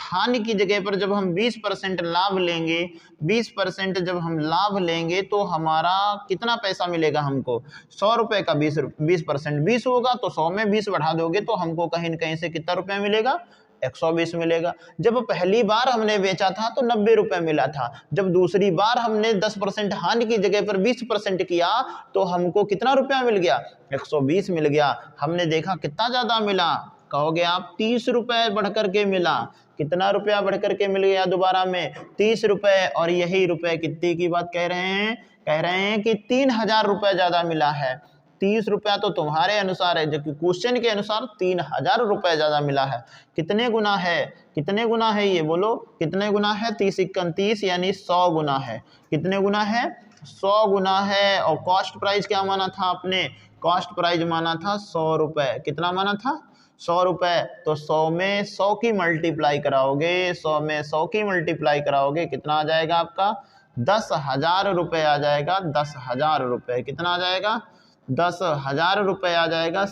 हानि की जगह पर जब हम 20% लाभ लेंगे, 20% जब हम लाभ लेंगे तो हमारा कितना पैसा मिलेगा हमको, 100 रुपए का 20% 20 होगा, तो 100 में 20 बढ़ा दोगे तो हमको कहीं न कहीं से कितना रुपया मिलेगा, 120 मिलेगा। जब पहली बार हमने बेचा था तो 90 रुपए मिला था, जब दूसरी बार हमने 10% हानि की जगह पर 20% किया तो हमको कितना रुपया मिल गया, 120 मिल गया। हमने देखा कितना ज्यादा मिला, कहोगे आप 30 रुपए बढ़ करके मिला। कितना रुपया बढ़ करके मिल गया दोबारा में, 30 रुपए। और यही रुपए कितने की बात कह रहे हैं, कह रहे हैं कि 3000 रुपए ज्यादा मिला है। 30 रुपया तो तुम्हारे अनुसार है, जबकि क्वेश्चन के अनुसार 3000 रुपए ज्यादा मिला है। कितने गुना है, कितने गुना है ये बोलो, कितने गुना है, 30 × 30 यानी 100 गुना है। कितने गुना है, 100 गुना है। और कॉस्ट प्राइस क्या माना था आपने, कॉस्ट प्राइस माना था 100 रुपए। कितना माना था, 100 रुपए। तो 100 में 100 की मल्टीप्लाई कराओगे, 100 में 100 की मल्टीप्लाई कराओगे, कितना आ जाएगा आपका, 10,000 रुपए आ जाएगा। 10,000 रुपए कितना आ जाएगा, 10,000 रुपए आ जाएगा।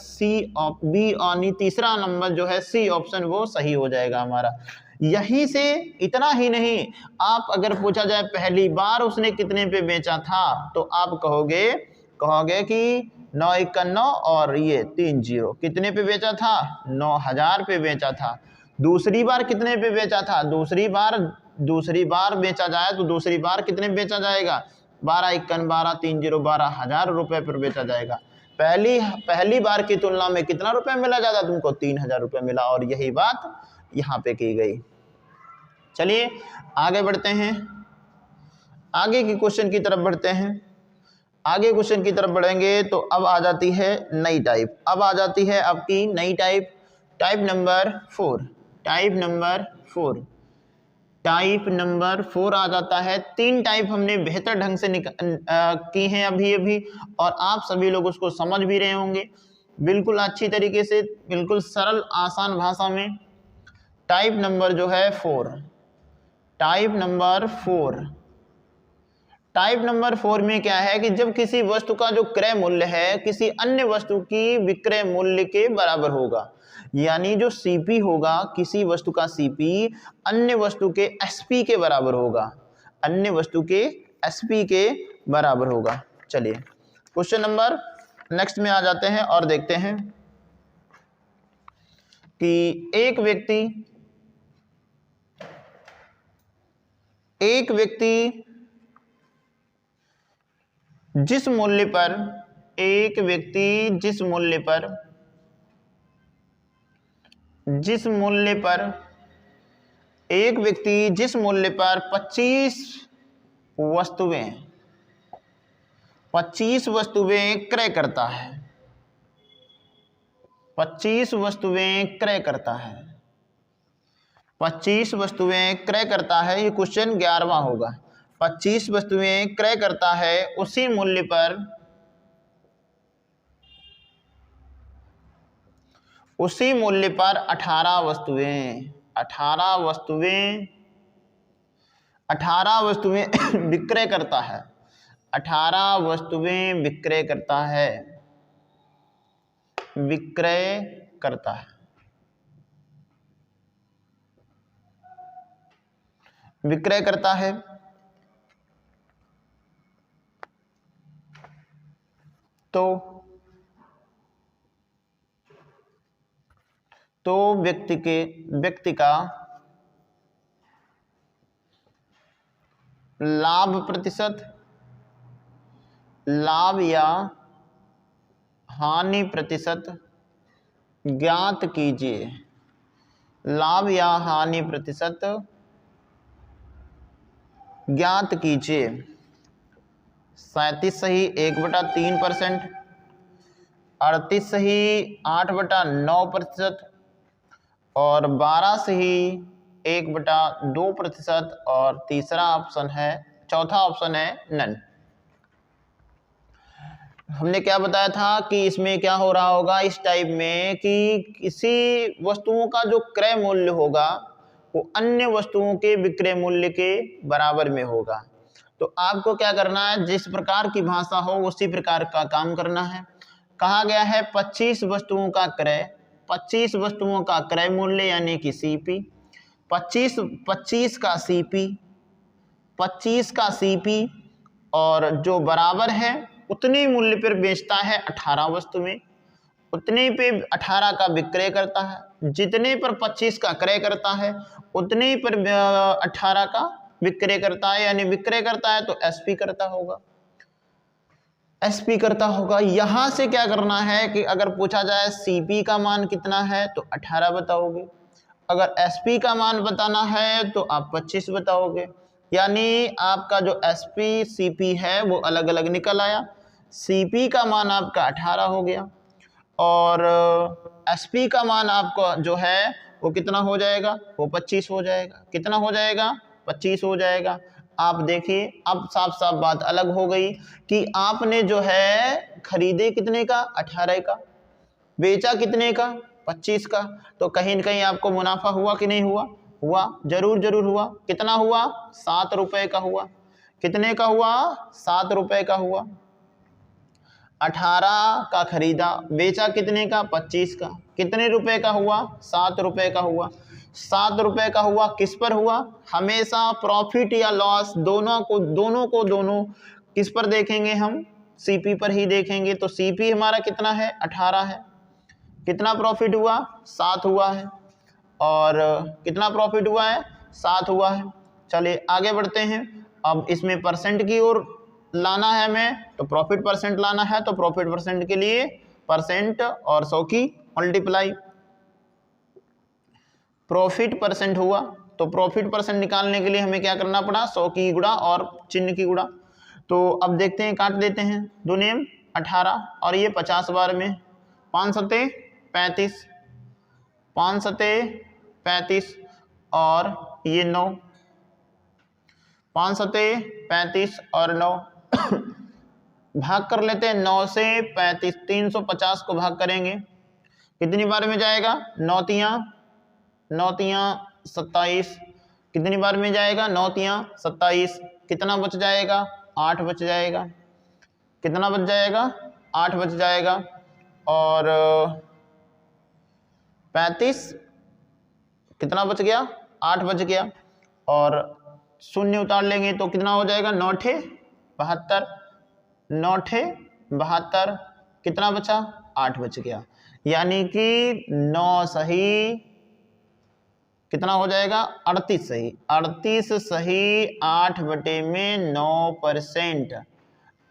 बी यानी तीसरा नंबर जो है सी ऑप्शन वो सही हो जाएगा हमारा। यहीं से इतना ही नहीं, आप अगर पूछा जाए पहली बार उसने कितने पे बेचा था तो आप कहोगे कि 9 × 9 और ये 3 0, कितने पे बेचा था, 9,000 पे बेचा था। दूसरी बार कितने पे बेचा था, दूसरी बार बेचा जाए तो दूसरी बार कितने बेचा जाएगा, 12 × 1 12 3 0 12,000 रुपए पर बेचा जाएगा। पहली बार की तुलना में कितना रुपए मिला ज्यादा तुमको, 3000 रुपए मिला। और यही बात यहाँ पे की गई। चलिए आगे बढ़ते हैं, आगे की क्वेश्चन की तरफ बढ़ते हैं। आगे क्वेश्चन की तरफ बढ़ेंगे तो अब आ जाती है नई टाइप, अब आ जाती है आपकी नई type, type number 4। Type number 4 आ जाता है। 3 टाइप हमने बेहतर ढंग से की हैं अभी, और आप सभी लोग उसको समझ भी रहे होंगे बिल्कुल अच्छी तरीके से, बिल्कुल सरल आसान भाषा में। टाइप नंबर जो है 4, टाइप नंबर 4 में क्या है कि जब किसी वस्तु का जो क्रय मूल्य है किसी अन्य वस्तु की विक्रय मूल्य के बराबर होगा, यानी जो सीपी होगा, किसी वस्तु का सीपी अन्य वस्तु के एसपी के बराबर होगा, अन्य वस्तु के एसपी के बराबर होगा। चलिए क्वेश्चन नंबर नेक्स्ट में आ जाते हैं और देखते हैं कि एक व्यक्ति जिस मूल्य पर एक व्यक्ति जिस मूल्य पर 25 वस्तुएं क्रय करता है, 25 वस्तुएं क्रय करता है, ये क्वेश्चन 11वां होगा। 25 वस्तुएं क्रय करता है, उसी मूल्य पर 18 वस्तुएं विक्रय करता है, 18 वस्तुएं विक्रय करता है। तो व्यक्ति का लाभ प्रतिशत, लाभ या हानि प्रतिशत ज्ञात कीजिए। लाभ या हानि प्रतिशत ज्ञात कीजिए। 37 सही 1/3%, 38 सही 8/9%, और 12 सही 1/2%, और चौथा ऑप्शन है नन। हमने क्या बताया था कि इसमें क्या हो रहा होगा इस टाइप में कि किसी वस्तुओं का जो क्रय मूल्य होगा वो अन्य वस्तुओं के विक्रय मूल्य के बराबर में होगा। तो आपको क्या करना है, जिस प्रकार की भाषा हो उसी प्रकार का काम करना है। कहा गया है 25 वस्तुओं का क्रय, 25 वस्तुओं का क्रय मूल्य यानी कि सीपी, 25 का सीपी, 25 का सीपी और जो बराबर है उतने मूल्य पर बेचता है 18 वस्तु में, उतने पे 18 का विक्रय करता है। जितने पर 25 का क्रय करता है उतने पर 18 का विक्रय करता है, यानी विक्रय करता है तो एसपी करता होगा, एसपी करता होगा। यहां से क्या करना है कि अगर पूछा जाए सीपी का मान कितना है तो 18 बताओगे, अगर एसपी का मान बताना है तो आप 25 बताओगे। यानी आपका जो एसपी सीपी है वो अलग अलग निकल आया। सीपी का मान आपका 18 हो गया और एसपी का मान आपका जो है वो कितना हो जाएगा, वो 25 हो जाएगा। कितना हो जाएगा, 25 हो जाएगा। आप देखिए अब साफ साफ बात अलग हो गई कि आपने जो है खरीदे कितने का, 18 का, बेचा कितने का, 25 का। तो कहीं न कहीं आपको मुनाफा हुआ कि नहीं हुआ, हुआ, जरूर जरूर हुआ। कितना हुआ, 7 रुपए का हुआ। कितने का हुआ, 7 रुपए का हुआ। 18 का खरीदा, बेचा कितने का, 25 का। कितने रुपए का हुआ, 7 रुपए का हुआ। 7 रुपए का हुआ, किस पर हुआ, हमेशा प्रॉफिट या लॉस दोनों को किस पर देखेंगे हम, सीपी पर ही देखेंगे। तो सीपी हमारा कितना है, 18 है। कितना प्रॉफिट हुआ, 7 हुआ है। और कितना प्रॉफिट हुआ है, 7 हुआ है। चलिए आगे बढ़ते हैं। अब इसमें परसेंट की ओर लाना है हमें, तो प्रॉफिट परसेंट लाना है। तो प्रॉफिट परसेंट के लिए परसेंट और 100 की मल्टीप्लाई, प्रॉफिट परसेंट हुआ। तो प्रॉफिट परसेंट निकालने के लिए हमें क्या करना पड़ा, 100 की गुणा और चिन्ह की गुणा। तो अब देखते हैं, काट देते हैं। 2 नेम 18 और ये 50 बार में, 5 सते 35, 5 सते 35 और ये 9, 5 सते 35 और 9 भाग कर लेते हैं। 9 से 35, 350 को भाग करेंगे, कितनी बार में जाएगा, 9 तियां 27। कितनी बार में जाएगा, 9 तियां 27। कितना बच जाएगा, 8 बच जाएगा। कितना बच जाएगा, 8 बच जाएगा। और 35 कितना बच गया, 8 बच गया। और शून्य उतार लेंगे तो कितना हो जाएगा, 9 ठे 72, 9 ठे 72। कितना बचा, 8 बच गया। यानी कि 9 सही, कितना हो जाएगा, 38 सही, 38 सही 8 बटे में 9%,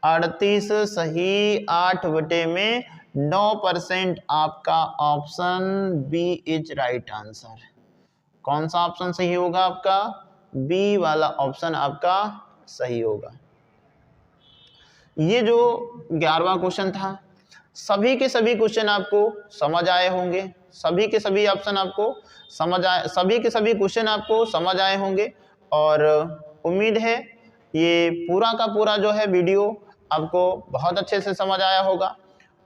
38 सही 8 बटे में 9%। आपका option B is right answer. कौन सा ऑप्शन सही होगा आपका, बी वाला ऑप्शन आपका सही होगा। ये जो 11वां क्वेश्चन था, सभी के सभी क्वेश्चन आपको समझ आए होंगे, सभी के सभी ऑप्शन आपको समझ आए, सभी के सभी क्वेश्चन आपको समझ आए होंगे। और उम्मीद है ये पूरा का पूरा जो है वीडियो आपको बहुत अच्छे से समझ आया होगा।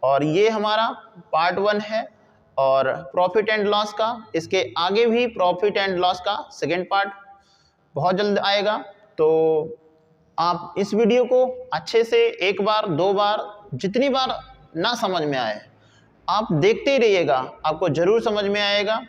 और ये हमारा पार्ट 1 है और प्रॉफिट एंड लॉस का। इसके आगे भी प्रॉफिट एंड लॉस का सेकेंड पार्ट बहुत जल्द आएगा। तो आप इस वीडियो को अच्छे से 1 बार 2 बार, जितनी बार ना समझ में आए आप देखते ही रहिएगा, आपको जरूर समझ में आएगा।